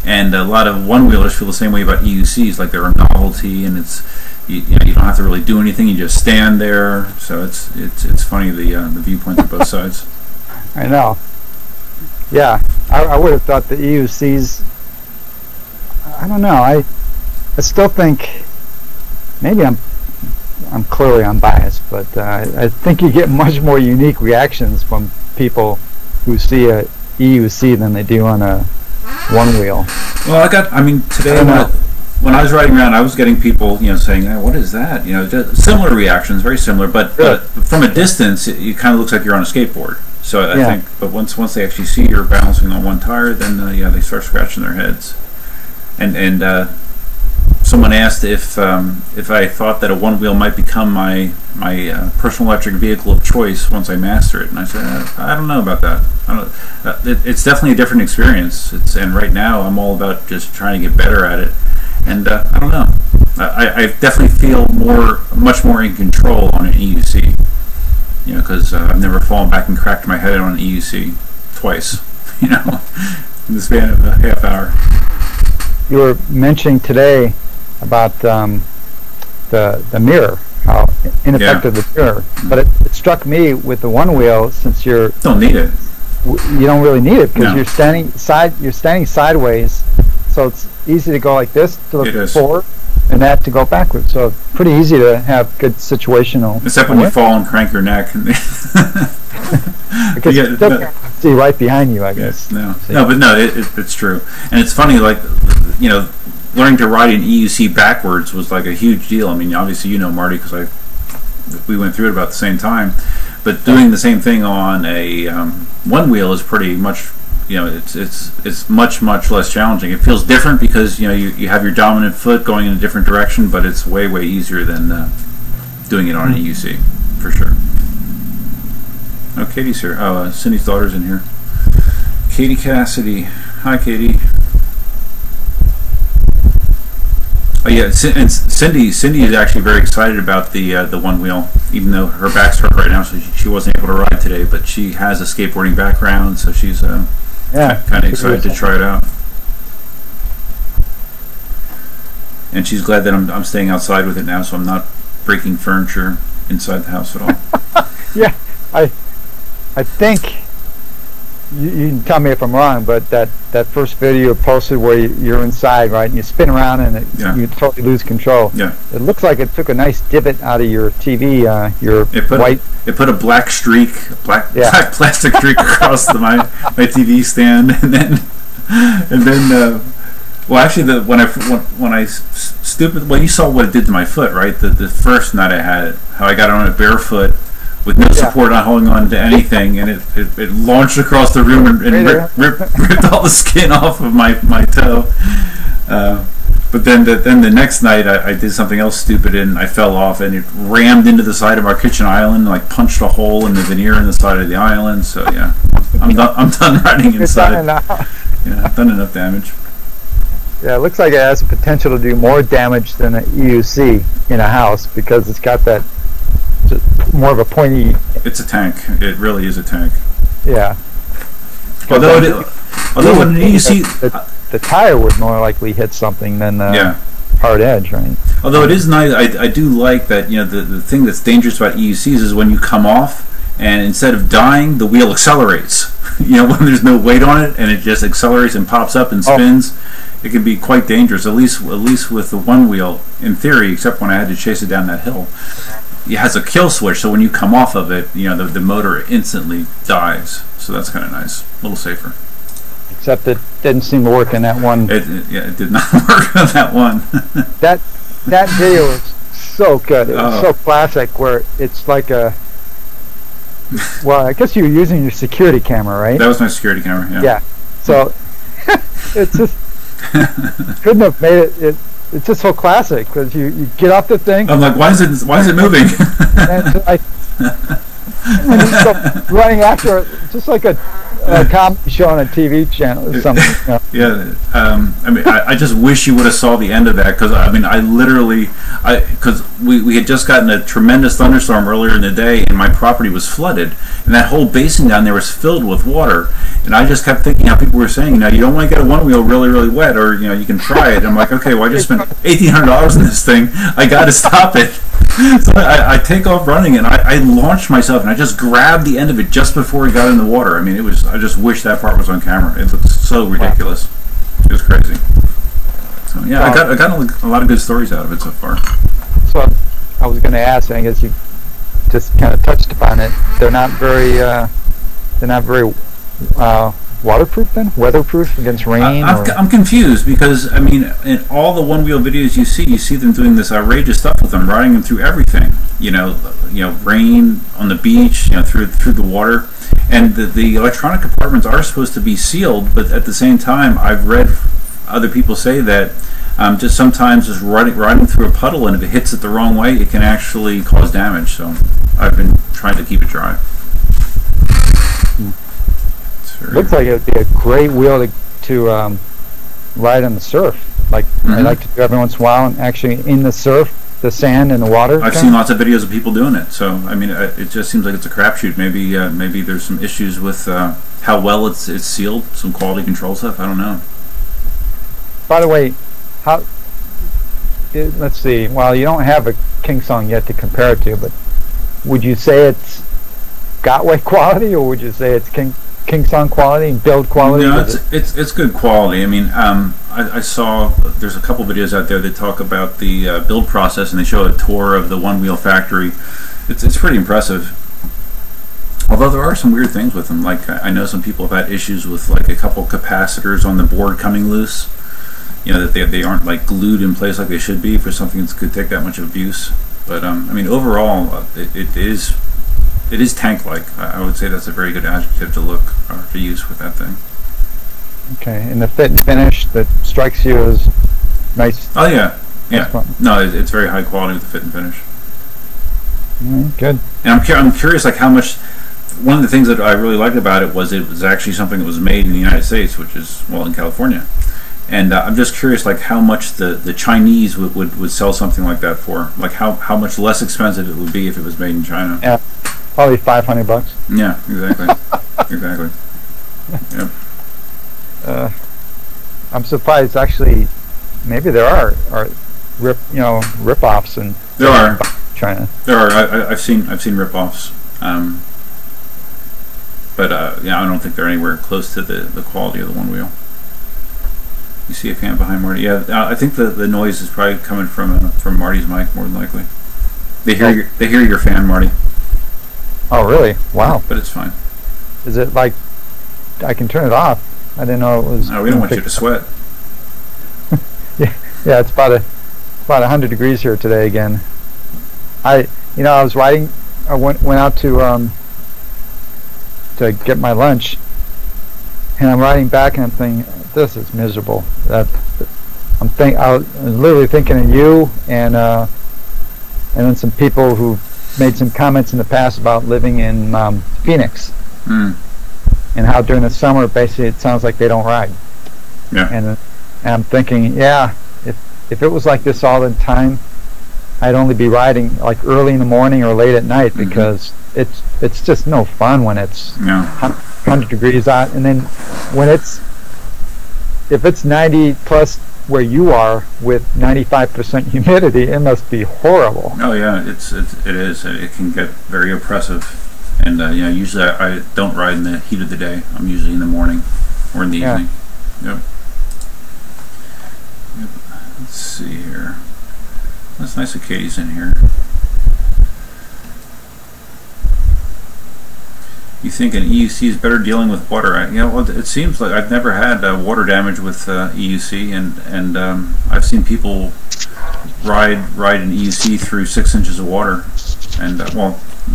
and a lot of one wheelers feel the same way about EUCs, like they're a novelty, and it's you know, you don't have to really do anything, you just stand there. So it's funny the viewpoints of both sides. I know. Yeah, I would have thought the EUCs. I don't know. I still think maybe I'm clearly unbiased, but I think you get much more unique reactions from people who see a EUC than they do on a one wheel. Well, I mean, today when I was riding around, I was getting people, you know, saying, oh, "What is that?" You know, just similar reactions, very similar, but from a distance, it kind of looks like you're on a skateboard. So I think, but once they actually see you're balancing on one tire, then yeah, they start scratching their heads. And someone asked if I thought that a one wheel might become my personal electric vehicle of choice once I master it, and I said I don't know about that. It's definitely a different experience. And right now I'm all about just trying to get better at it, and I don't know. I definitely feel much more in control on an EUC, you know, because I've never fallen back and cracked my head on an EUC twice, you know, in the span of a half hour. You were mentioning today about the mirror, how ineffective the mirror. But it struck me with the one wheel, since you don't need it. You don't really need it because you're standing sideways, so it's easy to go like this to look forward, and that to go backwards. So it's pretty easy to have good situational. Except when you fall and crank your neck. Because you still can't see right behind you, I guess. It's true, and it's funny, like, you know, learning to ride an EUC backwards was like a huge deal. I mean, obviously you know, Marty, because we went through it about the same time. But doing the same thing on a one wheel is pretty much, you know, it's much less challenging. It feels different because, you know, you have your dominant foot going in a different direction, but it's way easier than doing it on an EUC, for sure. Oh, Katie's here. Oh, Cindy's daughter's in here. Katie Cassidy. Hi, Katie. Oh yeah, and Cindy is actually very excited about the one wheel, even though her back's hurt right now, so she wasn't able to ride today. But she has a skateboarding background, so she's kind of excited to try it out. And she's glad that I'm staying outside with it now, so I'm not breaking furniture inside the house at all. Yeah, I think you can tell me if I'm wrong, but that first video you posted where you're inside, right, and you spin around and you totally lose control. Yeah. It looks like it took a nice divot out of your TV. It put a black black plastic streak across my TV stand, and then well, actually, you saw what it did to my foot, right? The first night I had it, how I got on it barefoot, with no support, not holding on to anything, and it launched across the room and ripped all the skin off of my toe. But then the next night I did something else stupid and I fell off and it rammed into the side of our kitchen island, like punched a hole in the veneer in the side of the island. So yeah, I'm done riding inside. Yeah, I've done enough damage. Yeah, it looks like it has the potential to do more damage than an EUC in a house because it's got that more of a pointy. It's a tank. It really is a tank. Yeah. Although when an EUC, the tire would more likely hit something than the hard edge, right? Although it is nice, I do like that. The thing that's dangerous about EUCs is when you come off and instead of dying, the wheel accelerates. When there's no weight on it and it just accelerates and pops up and spins. It can be quite dangerous, at least with the one wheel, in theory, except when I had to chase it down that hill. It has a kill switch, so when you come off of it, the motor instantly dies. So that's kind of nice, a little safer. Except it didn't seem to work in that one. It did not work on that one. that video is so good. It was so classic, where it's like a. Well, I guess you were using your security camera, right? That was my security camera. Yeah. Yeah. So it's just. Couldn't have made it. It's just so classic because you get off the thing. I'm like, why is it moving? And you go running after it, just like a comedy show on a TV channel or something. Yeah. I just wish you would have saw the end of that because because we had just gotten a tremendous thunderstorm earlier in the day and my property was flooded and that whole basin down there was filled with water and I just kept thinking how people were saying, now you don't want to get a one wheel really really wet or you can try it. And I'm like, okay, well I just spent $1,800 on this thing. I got to stop it. So I take off running and I launched myself and I just grabbed the end of it just before it got in the water. I mean, I just wish that part was on camera. It looks so ridiculous. It was crazy. So yeah, I got a lot of good stories out of it so far. So I was going to ask, I guess you just kind of touched upon it. They're not very waterproof then? Weatherproof against rain? I'm confused because in all the one wheel videos you see them doing this outrageous stuff with them, riding them through everything. Rain on the beach, through the water, and the electronic compartments are supposed to be sealed, but at the same time, I've read other people say that just sometimes just riding through a puddle, and if it hits it the wrong way, it can actually cause damage. So I've been trying to keep it dry. Looks like it would be a great wheel to ride on the surf. Like I like to do every once in a while, and actually in the surf, the sand and the water. I've seen lots of videos of people doing it. So it just seems like it's a crapshoot. Maybe there's some issues with how well it's sealed, some quality control stuff. I don't know. By the way, let's see. Well, you don't have a KingSong yet to compare it to, but would you say it's Gotway quality, or would you say it's KingSong quality and build quality? No, it's good quality. I saw there's a couple videos out there that talk about the build process, and they show a tour of the one wheel factory. It's pretty impressive. Although there are some weird things with them, like I know some people have had issues with like a couple capacitors on the board coming loose. That they aren't like glued in place like they should be for something that could take that much abuse. But overall, it is tank-like. I would say that's a very good adjective to look or to use with that thing. Okay, and the fit and finish that strikes you as nice. Oh yeah. No, it's very high quality with the fit and finish. Good. And I'm curious, like how much. One of the things that I really liked about it was actually something that was made in the United States, which is in California. And I'm just curious, like how much the Chinese would sell something like that for. Like how much less expensive it would be if it was made in China. Yeah. Probably $500. Yeah, exactly. Exactly. Yep. I'm surprised. Actually, maybe there are rip-offs in China. There are. I've seen rip-offs. But I don't think they're anywhere close to the quality of the one wheel. You see a fan behind Marty? Yeah, I think the noise is probably coming from Marty's mic more than likely. They hear your fan, Marty. Oh, really? Wow. But it's fine. Is it like I can turn it off? I didn't know it was. No, we don't want you to sweat. Yeah, it's about 100 degrees here today again. I was riding. I went out to get my lunch, and I'm riding back, and I'm thinking, this is miserable. I was literally thinking of you and then some people who made some comments in the past about living in Phoenix and how during the summer basically it sounds like they don't ride. Yeah. And I'm thinking, if it was like this all the time, I'd only be riding like early in the morning or late at night because it's just no fun when it's 100 degrees out, and then if it's 90 plus where you are with 95% humidity, it must be horrible. Oh yeah, it is. It can get very oppressive, and usually I don't ride in the heat of the day. I'm usually in the morning or in the evening. Yep. Let's see here. That's nice of Katie's in here. You think an EUC is better dealing with water? It seems like I've never had water damage with EUC, and I've seen people ride an EUC through 6 inches of water, and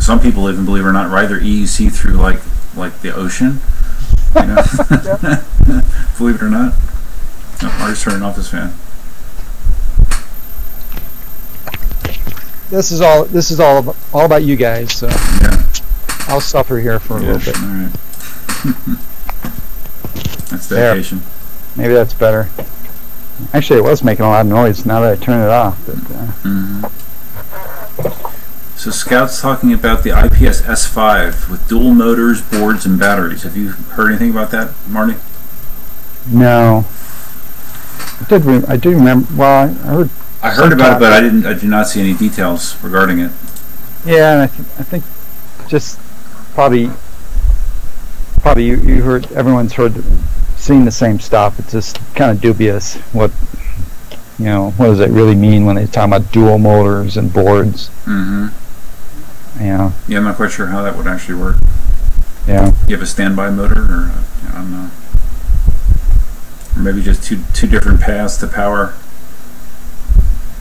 some people even, believe it or not, ride their EUC through like the ocean. Believe it or not. Oh, Marty's turning off his fan. This is all about you guys. So I'll suffer here for a little bit. All right. That's dedication. There. Maybe that's better. Actually, it was making a lot of noise. Now that I turn it off. But, So Scout's talking about the IPS S5 with dual motors, boards, and batteries. Have you heard anything about that, Marty? No. I do remember. Well, I heard about it, but I do not see any details regarding it. Yeah, and I think just probably you heard, everyone's seen the same stuff. It's just kind of dubious what does it really mean when they talk about dual motors and boards. Yeah, I'm not quite sure how that would actually work. Yeah, you have a standby motor, or I don't know, or maybe just two different paths to power.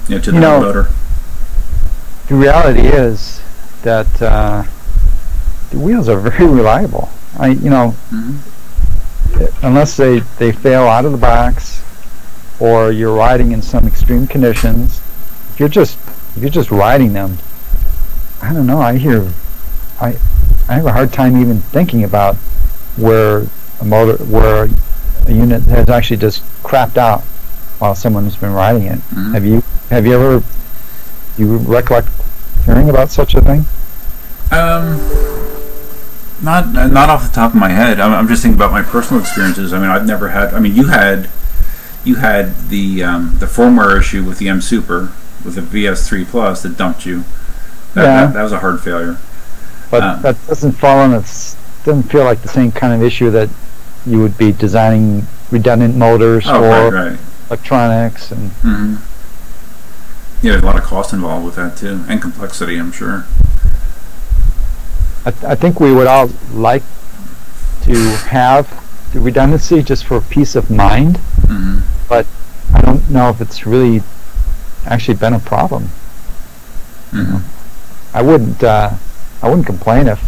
To the motor. The reality is that the wheels are very reliable. Unless they fail out of the box, or you're riding in some extreme conditions, if you're just riding them, I don't know. I have a hard time even thinking about where a unit has actually just crapped out while someone's been riding it. Have you recollect hearing about such a thing? Not off the top of my head. I'm just thinking about my personal experiences. I've never had. You had the firmware issue with the M Super with the VS3 Plus that dumped you. That was a hard failure. But that doesn't doesn't feel like the same kind of issue that you would be designing redundant motors or electronics and. There's a lot of cost involved with that too, and complexity, I'm sure. I think we would all like to have the redundancy just for peace of mind, but I don't know if it's really actually been a problem. I wouldn't complain if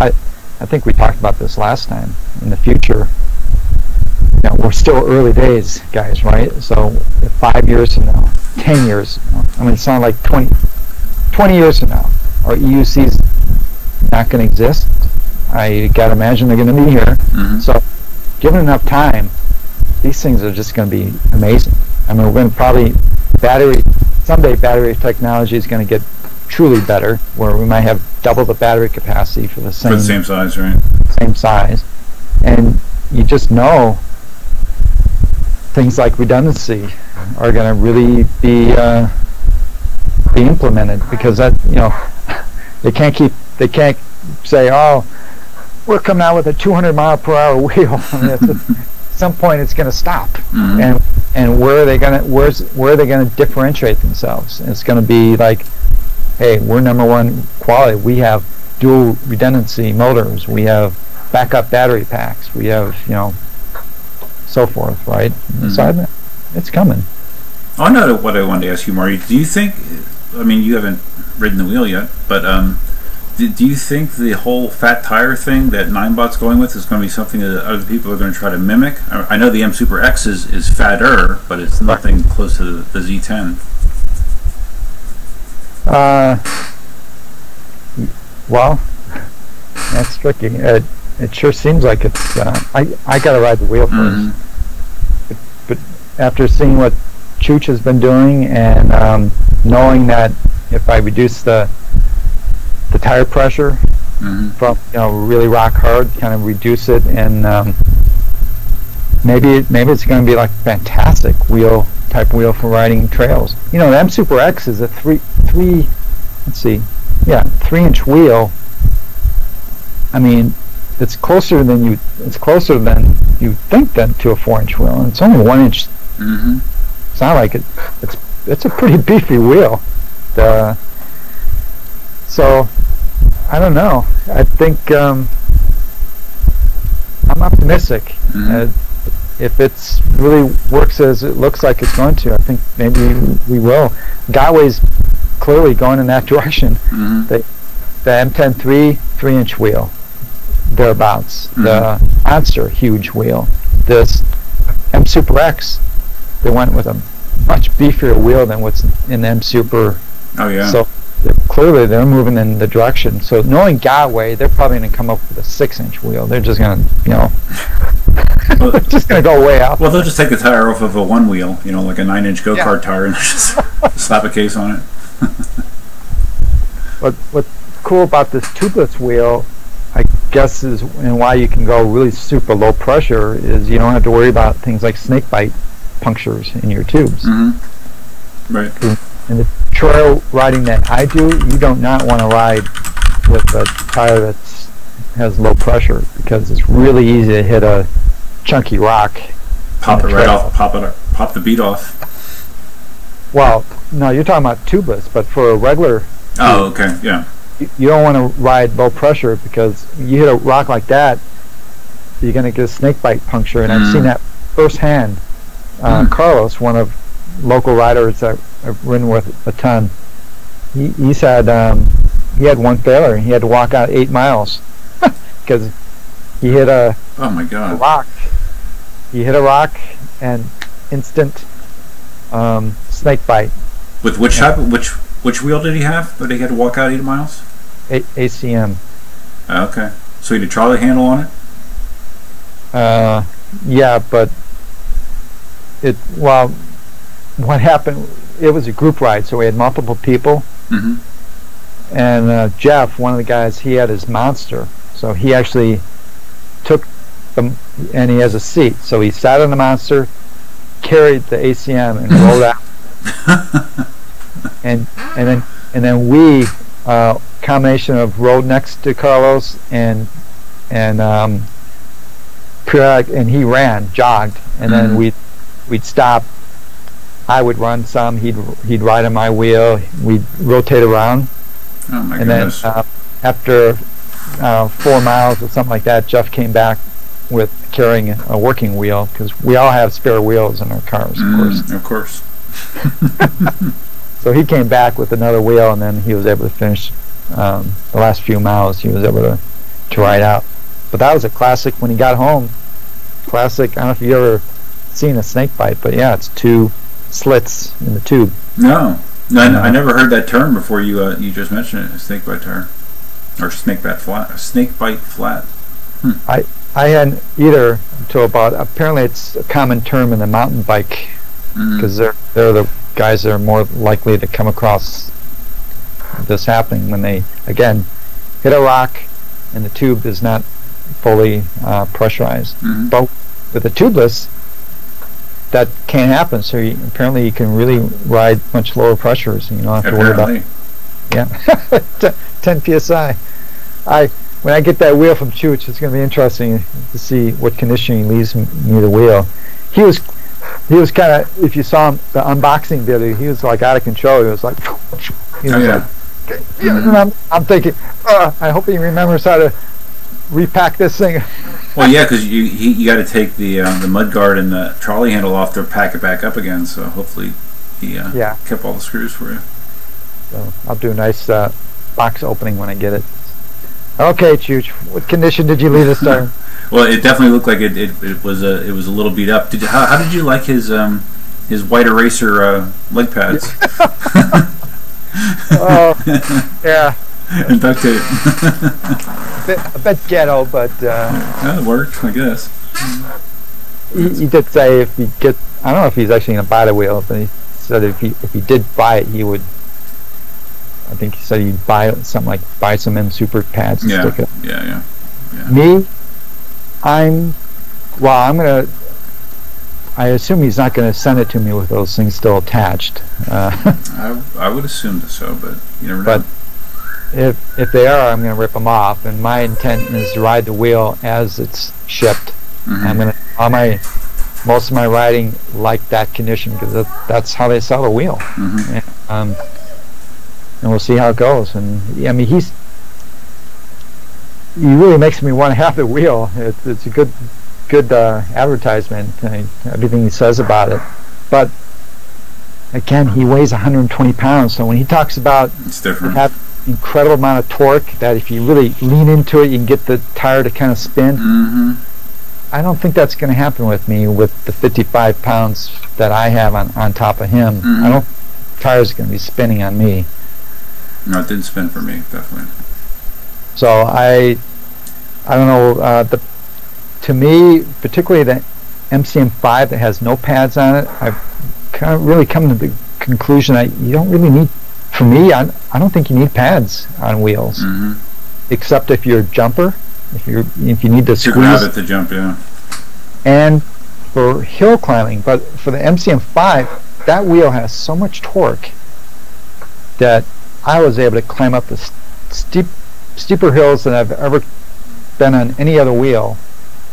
I think we talked about this last time. In the future, we're still early days, guys, right? So 5 years from now, 10 years from now, it's not like 20 years from now, are EUCs not going to exist? I got to imagine they're going to be here. So given enough time, these things are just going to be amazing. We're going to probably someday battery technology is going to get truly better, where we might have double the battery capacity for the same size, right? Same size. And you just know things like redundancy are going to really be implemented, because that they can't say, oh, we're coming out with a 200 mile per hour wheel. At some point it's going to stop, and where are they going to differentiate themselves? And it's going to be like, hey, we're number one quality. We have dual redundancy motors. We have backup battery packs. We have so forth, right? So it's coming. I know what I wanted to ask you, Marty. Do you think? You haven't ridden the wheel yet, but Do you think the whole fat tire thing that Ninebot's going with is going to be something that other people are going to try to mimic? I know the M Super X is fatter, but it's nothing close to the Z10. Well, that's tricky. It sure seems like it's. I got to ride the wheel first. But after seeing what Chooch has been doing and knowing that if I reduce the tire pressure from really rock hard, kind of reduce it, and maybe it's going to be like fantastic type wheel for riding trails. The M Super X is a 3-inch wheel. I mean, it's closer than you think than to a 4-inch wheel, and it's only 1 inch. It's not like it's a pretty beefy wheel. So I don't know. I think I'm optimistic. If it's really works as it looks like it's going to, I think maybe we will. Gotway's clearly going in that direction. The M10 3-inch wheel, thereabouts. The Monster, huge wheel. This M Super X, they went with a much beefier wheel than what's in the M Super. Oh yeah. So clearly they're moving in the direction. So knowing Gotway, they're probably going to come up with a 6-inch wheel. They're just going to, just going to go way out. Well, they'll just take the tire off of a one wheel, like a 9-inch go-kart tire, and just slap a case on it. What's cool about this tubeless wheel, I guess, is and why you can go really super low pressure is you don't have to worry about things like snake bite punctures in your tubes. Right. And the trail riding that I do, you do not want to ride with a tire that has low pressure because it's really easy to hit a chunky rock. Pop it right off. Pop the bead off. Well, no, you're talking about tubeless, but for a regular. Oh, okay, yeah. You don't want to ride low pressure because you hit a rock like that, you're going to get a snake bite puncture, and I've seen that firsthand. Carlos, one of local riders that I've ridden with a ton, he said he had one failure. He had to walk out 8 miles because he hit a rock. He hit a rock and instant snake bite. With which type? Which wheel did he have that he had to walk out 8 miles? ACM. Okay. So he had a trolley handle on it? Yeah, but what happened, it was a group ride, so we had multiple people. And Jeff, one of the guys, he had his Monster, so he actually took the, and he has a seat, so he sat on the Monster, carried the ACM, and rolled out. and then we combination of rode next to Carlos and he jogged, and then we'd stop. I would run some. He'd ride on my wheel. We'd rotate around. Oh my goodness! Then after 4 miles or something like that, Jeff came back with carrying a working wheel because we all have spare wheels in our cars, of course. So he came back with another wheel, and then he was able to finish the last few miles. He was able to ride out. But that was a classic when he got home. Classic. I don't know if you ever seen a snake bite, but yeah, it's 2 slits in the tube. No, I never heard that term before. You just mentioned it, a snake bite tire, or snake bite flat. I hadn't either until about. Apparently, it's a common term in the mountain bike because they're the guys that are more likely to come across this happening when they again hit a rock and the tube is not fully pressurized. But with the tubeless, that can't happen. So apparently you can really ride much lower pressures, and you don't have to worry about. 10 psi. When I get that wheel from Chooch, it's going to be interesting to see what condition he leaves me the wheel. He was kind of, if you saw him, the unboxing video, he was like out of control. He was like, and I'm thinking, I hope he remembers how to repack this thing. Well, yeah, because you got to take the mud guard and the trolley handle off to pack it back up again. So hopefully he kept all the screws for you. So I'll do a nice box opening when I get it. Okay, Chooch. What condition did you leave this tire? Well, it definitely looked like it was a little beat up. How did you like his white eraser leg pads? Oh, yeah. And duct tape. A bit ghetto, but That worked, I guess. he did say if he get, I don't know if he's actually going to buy the wheel, but he said if he did buy it, he would. I think he said he'd buy something like buy some M Super pads and stick it. Yeah. Me, I'm gonna. I assume he's not going to send it to me with those things still attached. I would assume so, but you never know. But if they are, I'm going to rip them off. And my intent is to ride the wheel as it's shipped. Mm-hmm. I'm going to most of my riding like that condition because that's how they sell the wheel. Mm-hmm. And we'll see how it goes. And I mean, he really makes me want to have the wheel. It's a good advertisement. Everything he says about it. But again, he weighs 120 pounds. So when he talks about it's different. Have incredible amount of torque that if you really lean into it, you can get the tire to kind of spin. Mm-hmm. I don't think that's going to happen with me with the 55 pounds that I have on top of him. Mm-hmm. I don't think the tire's going to be spinning on me. No, it didn't spin for me, definitely. So I don't know. To me, particularly the MCM5 that has no pads on it, I've kind of really come to the conclusion that you don't really need. For me, I don't think you need pads on wheels, mm-hmm. except if you're a jumper, if you need to squeeze. To grab it to jump, yeah. And for hill climbing, but for the MCM5, that wheel has so much torque that I was able to climb up the steeper hills than I've ever been on any other wheel,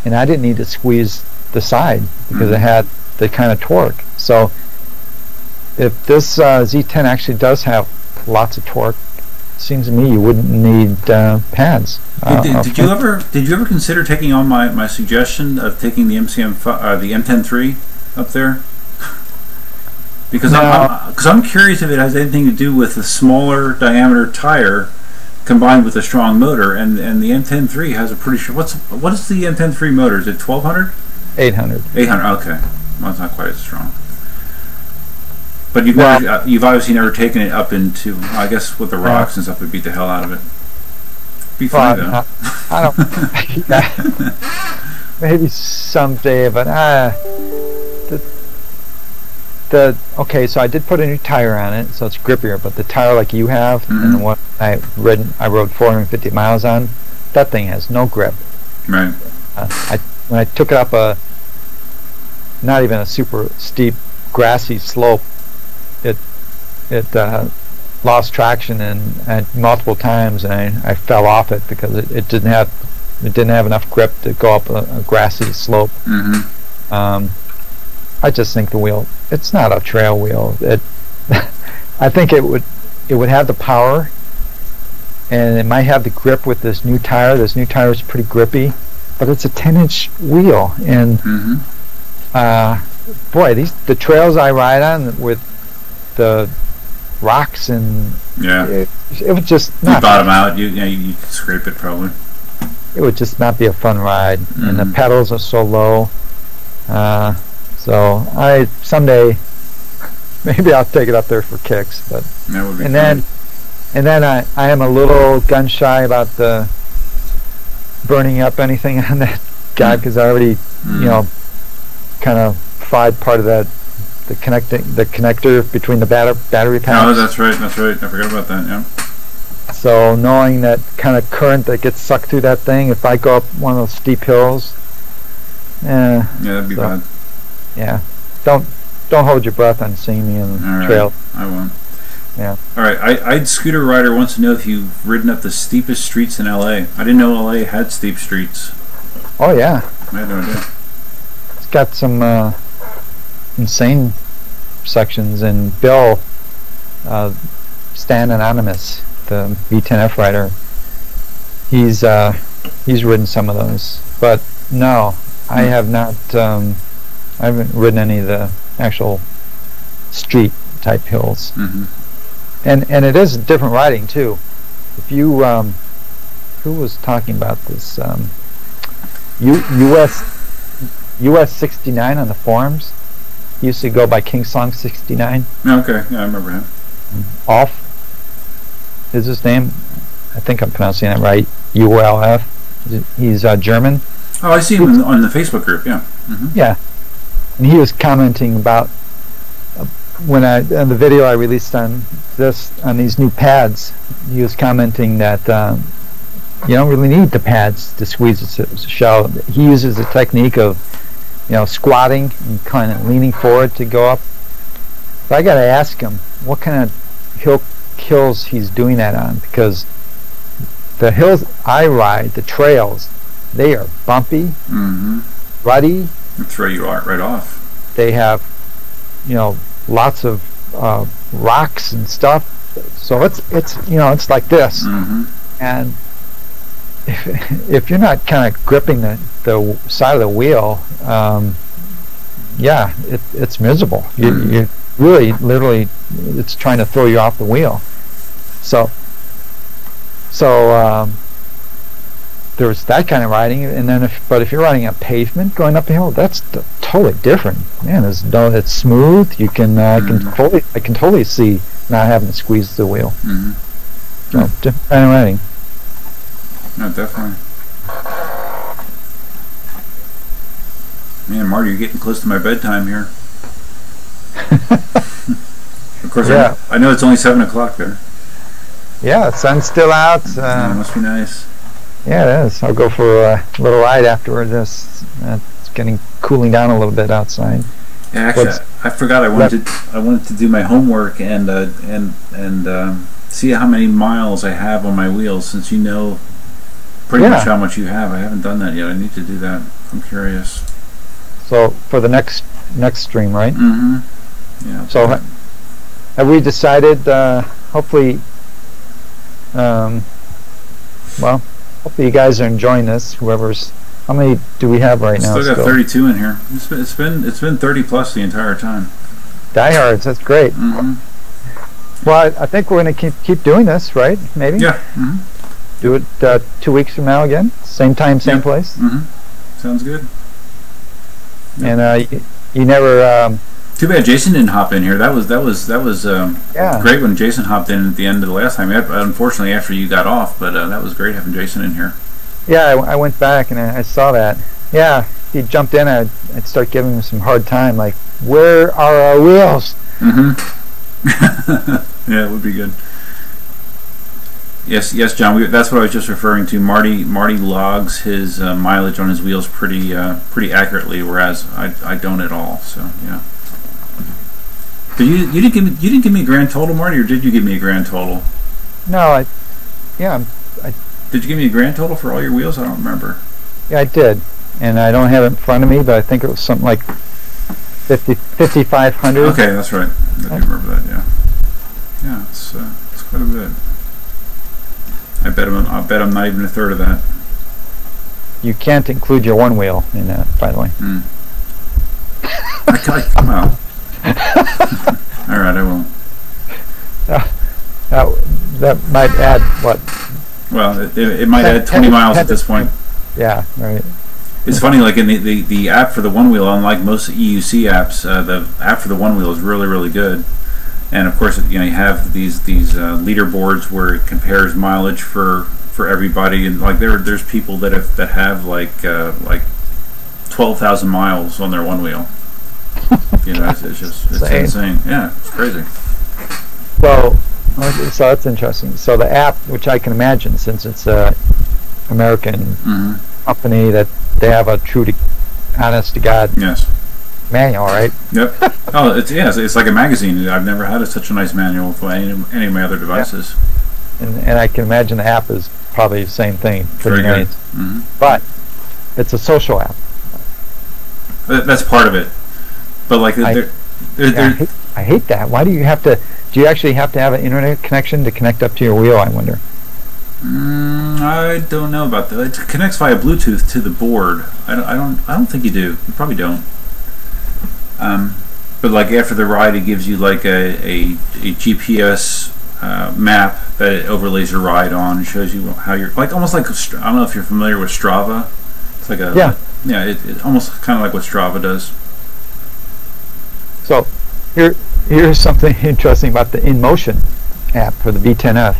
and I didn't need to squeeze the side because mm-hmm. it had the kind of torque. So if this Z10 actually does have lots of torque, it seems to me you wouldn't need pads. Did you ever consider taking on my suggestion of taking the the M103 up there? Because no. I'm curious if it has anything to do with a smaller diameter tire combined with a strong motor, and the M103 has a pretty sure. What is the M103 motor? Is it 1200? 800. 800. Okay, well, it's not quite as strong. But you've obviously never taken it up into. I guess with the rocks and stuff, would beat the hell out of it. Be fun though. I don't. Maybe someday, but okay, so I did put a new tire on it, so it's grippier. But the tire like you have, mm-hmm. and the one I rode 450 miles on, that thing has no grip. Right. When I took it up not even a super steep grassy slope, it lost traction and multiple times, and I fell off it because it didn't have enough grip to go up a grassy slope. Mm-hmm. I just think the wheel, it's not a trail wheel. I think it would have the power, and it might have the grip with this new tire. This new tire is pretty grippy, but it's a 10-inch wheel, and mm-hmm. Boy, the trails I ride on with the rocks and it would just not. You bottom out. You scrape it probably. It would just not be a fun ride, mm-hmm. and the pedals are so low. So someday maybe I'll take it up there for kicks, but that would be and then I am a little gun shy about the burning up anything on that guy because I already kind of fried part of the connector between the battery packs. Oh, that's right. I forgot about that. Yeah. So knowing that kind of current that gets sucked through that thing, if I go up one of those steep hills, that'd be bad. Yeah, don't hold your breath on seeing me in the trail. I won't. Yeah. All right. I'd scooter rider wants to know if you've ridden up the steepest streets in LA. I didn't know LA had steep streets. Oh yeah. I had no idea. It's got some insane sections, and Bill, Stan Anonymous, the V10F rider, he's ridden some of those. But no, I have not. I haven't ridden any of the actual street type hills. Mm-hmm. And it is different riding too. If you who was talking about this? US 69 on the forums. He used to go by KingSong 69. Okay, yeah, I remember him. Ulf is his name. I think I'm pronouncing it right. ULF. He's German. Oh, I see him on the Facebook group. Yeah. Yeah, and he was commenting about when on the video I released on these new pads. He was commenting that you don't really need the pads to squeeze the shell. He uses a technique of squatting and kind of leaning forward to go up. But I got to ask him what kind of hills he's doing that on, because the hills I ride, the trails, they are bumpy, rutty. They throw you right off. They have, lots of rocks and stuff. So it's like this. And if you're not kind of gripping the side of the wheel, it's miserable. You really, literally, it's trying to throw you off the wheel. So there's that kind of riding, and then if you're riding a pavement going up a hill, that's totally different. Man, it's smooth. You can I can totally see not having to squeeze the wheel. So different kind of riding. No, definitely. Man, Marty, you're getting close to my bedtime here. Of course, yeah. I know it's only 7 o'clock there. Yeah, the sun's still out. It must be nice. Yeah, it is. I'll go for a little ride after this. It's cooling down a little bit outside. Yeah, actually, I forgot I wanted to do my homework and see how many miles I have on my wheels, since you know pretty much how much you have. I haven't done that yet. I need to do that. I'm curious. So for the next stream, right? Yeah. So have we decided? Hopefully, hopefully you guys are enjoying this. How many do we have right now? Still got 32 in here. It's been 30 plus the entire time. Diehards, that's great. Well, I think we're going to keep doing this, right? Maybe. Yeah. Do it 2 weeks from now again. Same time, same place. Sounds good. And you never. Too bad Jason didn't hop in here. That was great when Jason hopped in at the end of the last time. Unfortunately, after you got off, but that was great having Jason in here. Yeah, I went back and I saw that. Yeah, if he jumped in, I'd start giving him some hard time, like, where are our wheels? Yeah, it would be good. Yes, John. That's what I was just referring to. Marty logs his mileage on his wheels pretty accurately, whereas I don't at all. So yeah. You didn't give me a grand total, Marty, or did you give me a grand total? No, Did you give me a grand total for all your wheels? I don't remember. Yeah, I did, and I don't have it in front of me, but I think it was something like 5,500. Okay, that's right. I do remember that. Yeah. Yeah, it's quite a bit. I bet I'm not even a third of that. You can't include your one wheel in that, by the way. Come on. All right, I won't. That might add what? Well, it might add 20 miles at this point. Yeah, right. It's funny, like in the app for the one wheel, unlike most EUC apps, the app for the one wheel is really, really good. And of course, you have these leaderboards where it compares mileage for everybody, and like there's people that have like 12,000 miles on their one wheel. It's insane. Yeah, it's crazy. So that's interesting. So the app, which I can imagine, since it's a American company, that they have a honest to God manual, right? Yep. Oh, it's like a magazine. I've never had such a nice manual for any of my other devices. And I can imagine the app is probably the same thing. Very good. But it's a social app. That's part of it. But like, I hate that. Why do you have to? Do you actually have to have an internet connection to connect up to your wheel? I wonder. I don't know about that. It connects via Bluetooth to the board. I don't think you do. You probably don't. But like after the ride, it gives you like a GPS map that it overlays your ride on and shows you how you're like almost like I don't know if you're familiar with Strava. It's like a it almost kind of like what Strava does. So here's something interesting about the Inmotion app for the V10F.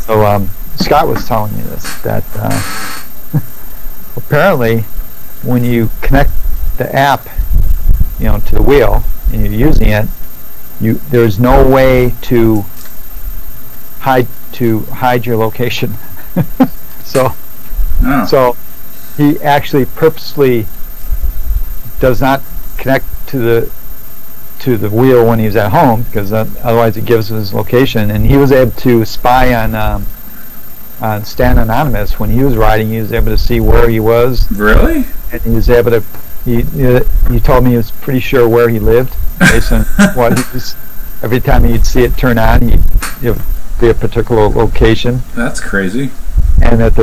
So Scott was telling me this, that apparently when you connect the app, to the wheel and you're using it, there's no way to hide your location. So he actually purposely does not connect to the wheel when he's at home, because otherwise it gives his location. And he was able to spy on Stan Anonymous when he was riding. He was able to see where he was. Really? And he was able to. He told me he was pretty sure where he lived based on what he was. Every time he'd see it turn on, he'd be a particular location. That's crazy. And that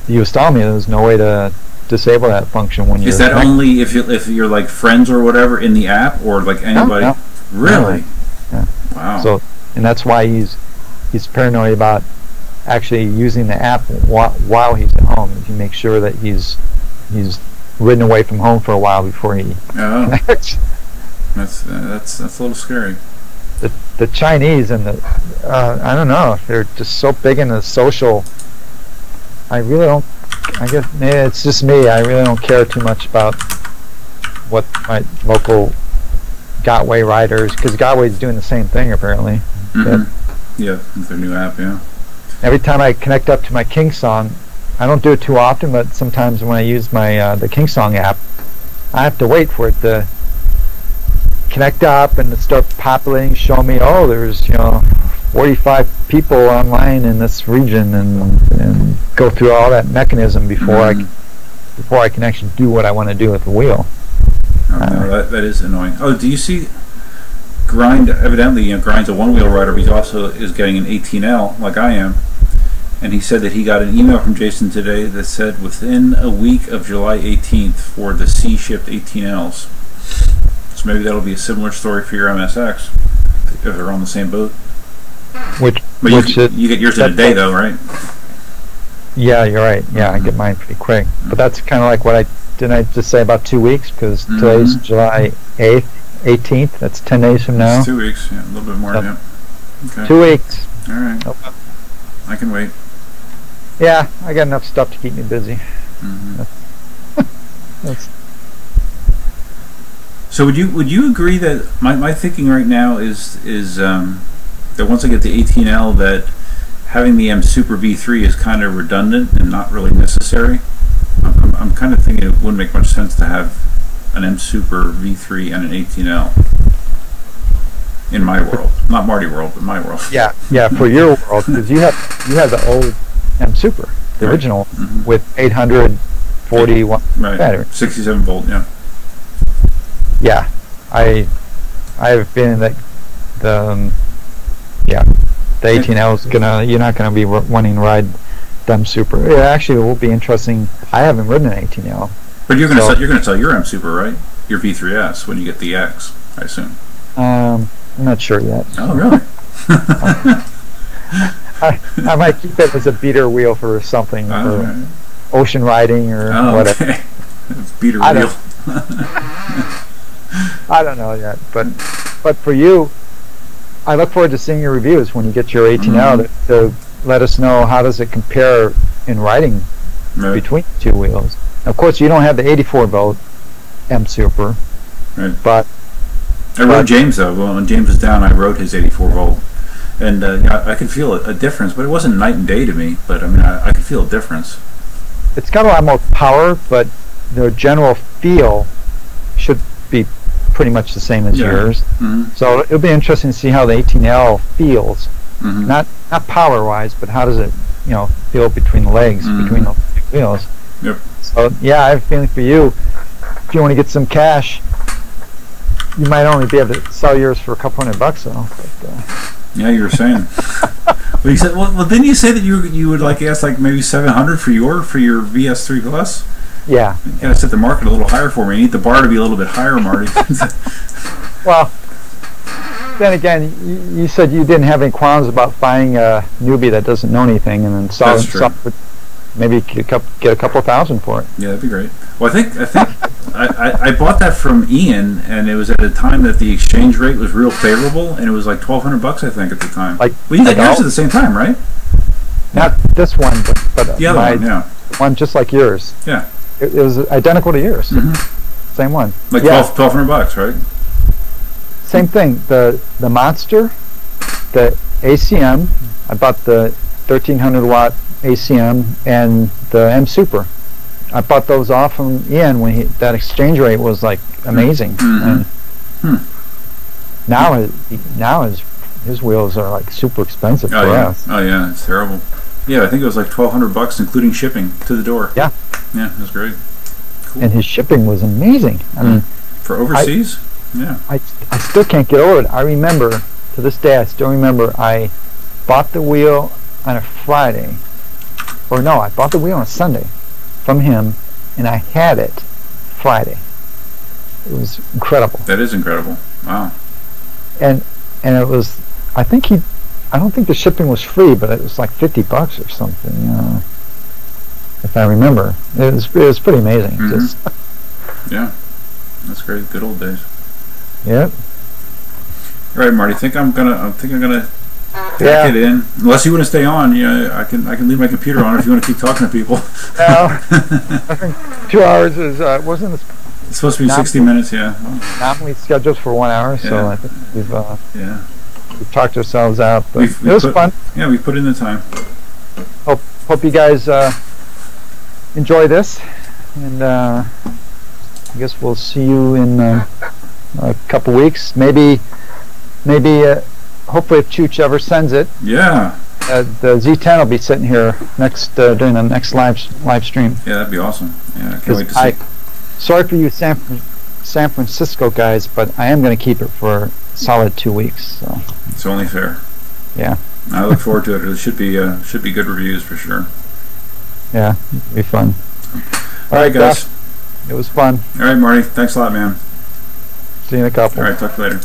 he was telling me there's no way to disable that function when you're. Is that only if you're like friends or whatever in the app, or like anybody? No. Really? Yeah. Wow. So, and that's why he's paranoid about actually using the app while he's at home. He makes sure that he's ridden away from home for a while before he connects. That's a little scary. The Chinese and I don't know, they're just so big into social. I really don't. I guess maybe it's just me. I really don't care too much about what my local Gotway riders, because Gotway's doing the same thing apparently. Yeah, with their new app. Yeah. Every time I connect up to my KingSong, I don't do it too often, but sometimes when I use my the KingSong app, I have to wait for it to connect up and to start populating, show me, oh, there's 45 people online in this region, and go through all that mechanism before I can actually do what I want to do with the wheel. Oh, no, that is annoying. Oh, do you see Grind? Evidently, Grind's a one-wheel rider, but he also is getting an 18L like I am. And he said that he got an email from Jason today that said within a week of July 18th for the C-shipped 18Ls. So maybe that'll be a similar story for your MSX if they're on the same boat. You get yours in a day though, right? Yeah, you're right. Yeah, I get mine pretty quick. But that's kind of like what didn't I just say about 2 weeks? Because today's July 8th, 18th. That's 10 days from now. It's 2 weeks, yeah, a little bit more. Yeah. Okay. 2 weeks. All right. Okay. I can wait. Yeah, I got enough stuff to keep me busy. So would you agree that my thinking right now is that once I get the 18L, that having the M Super V3 is kind of redundant and not really necessary? I'm kind of thinking it wouldn't make much sense to have an M Super V3 and an 18L in my world, not Marty world, but my world. Yeah, for your world, because you have the old M Super, the original, with 840 watt battery, 67 volt. Yeah. Yeah, I have a feeling that the 18L is you're not gonna be wanting to ride them Super. Yeah, actually, it will be interesting. I haven't ridden an 18L. But you're gonna sell your M Super, right? Your V3S when you get the X, I assume. I'm not sure yet. Oh, really? I might keep it as a beater wheel for something, for ocean riding or whatever. Okay. Beater wheel. I don't know yet, but for you, I look forward to seeing your reviews when you get your 18L to let us know how does it compare in riding between the two wheels. Of course, you don't have the 84 volt M Super, but I rode James though. When James was down, I rode his 84 volt, and I could feel a difference, but it wasn't night and day to me. But I mean, I could feel a difference. It's got a lot more power, but the general feel should be pretty much the same as yours. So it'll be interesting to see how the 18L feels. Not power wise, but how does it feel between the legs, between the wheels. Yep. So yeah, I have a feeling for you, if you want to get some cash, you might only be able to sell yours for a couple $100 though. But, yeah, you were saying. Well, you said. Well, didn't you say that you would ask maybe $700 for your VS3 Plus? Yeah. You gotta set the market a little higher for me. You need the bar to be a little bit higher, Marty. Well, then again, you said you didn't have any qualms about finding a newbie that doesn't know anything, and then maybe get a couple $1,000 for it. Yeah, that'd be great. Well, I think I bought that from Ian, and it was at a time that the exchange rate was real favorable, and it was like $1,200 I think at the time. We got yours at the same time, right? Not this one, but the other one, yeah. One just like yours. Yeah. It was identical to yours. Same one. Like $1,200, right? Same thing. The Monster, the ACM. I bought the 1,300 watt ACM and the M Super. I bought those off from Ian when that exchange rate was like amazing. Now his wheels are like super expensive for us. Oh yeah, it's terrible. Yeah, I think it was like $1,200 including shipping to the door. Yeah. Yeah, it was great. Cool. And his shipping was amazing. I mean, for overseas. I still can't get over it. I remember to this day. I still remember I bought the wheel on a Friday. Or no, I bought the wheel on a Sunday from him, and I had it Friday. It was incredible. That is incredible. Wow. And it was, I don't think the shipping was free, but it was like $50 or something, if I remember. It was pretty amazing. Yeah, that's great. Good old days. Yep. All right, Marty. I think I'm gonna pack it in. Unless you want to stay on, I can leave my computer on if you want to keep talking to people. No, I think 2 hours is wasn't it? It's supposed to be 60 minutes. Yeah. Nominally scheduled for 1 hour, so I think we've talked ourselves out. But it was fun. Yeah, we put in the time. Hope you guys enjoy this, and I guess we'll see you in a couple weeks. Maybe. Hopefully, if Chooch ever sends it, yeah, the Z10 will be sitting here during the next live stream. Yeah, that'd be awesome. Yeah, I can't wait to see. Sorry for you, San Francisco guys, but I am going to keep it for a solid 2 weeks. So it's only fair. Yeah, I look forward to it. It should be good reviews for sure. Yeah, it'll be fun. All right, guys. It was fun. All right, Marty. Thanks a lot, man. See you in a couple. All right, talk to you later.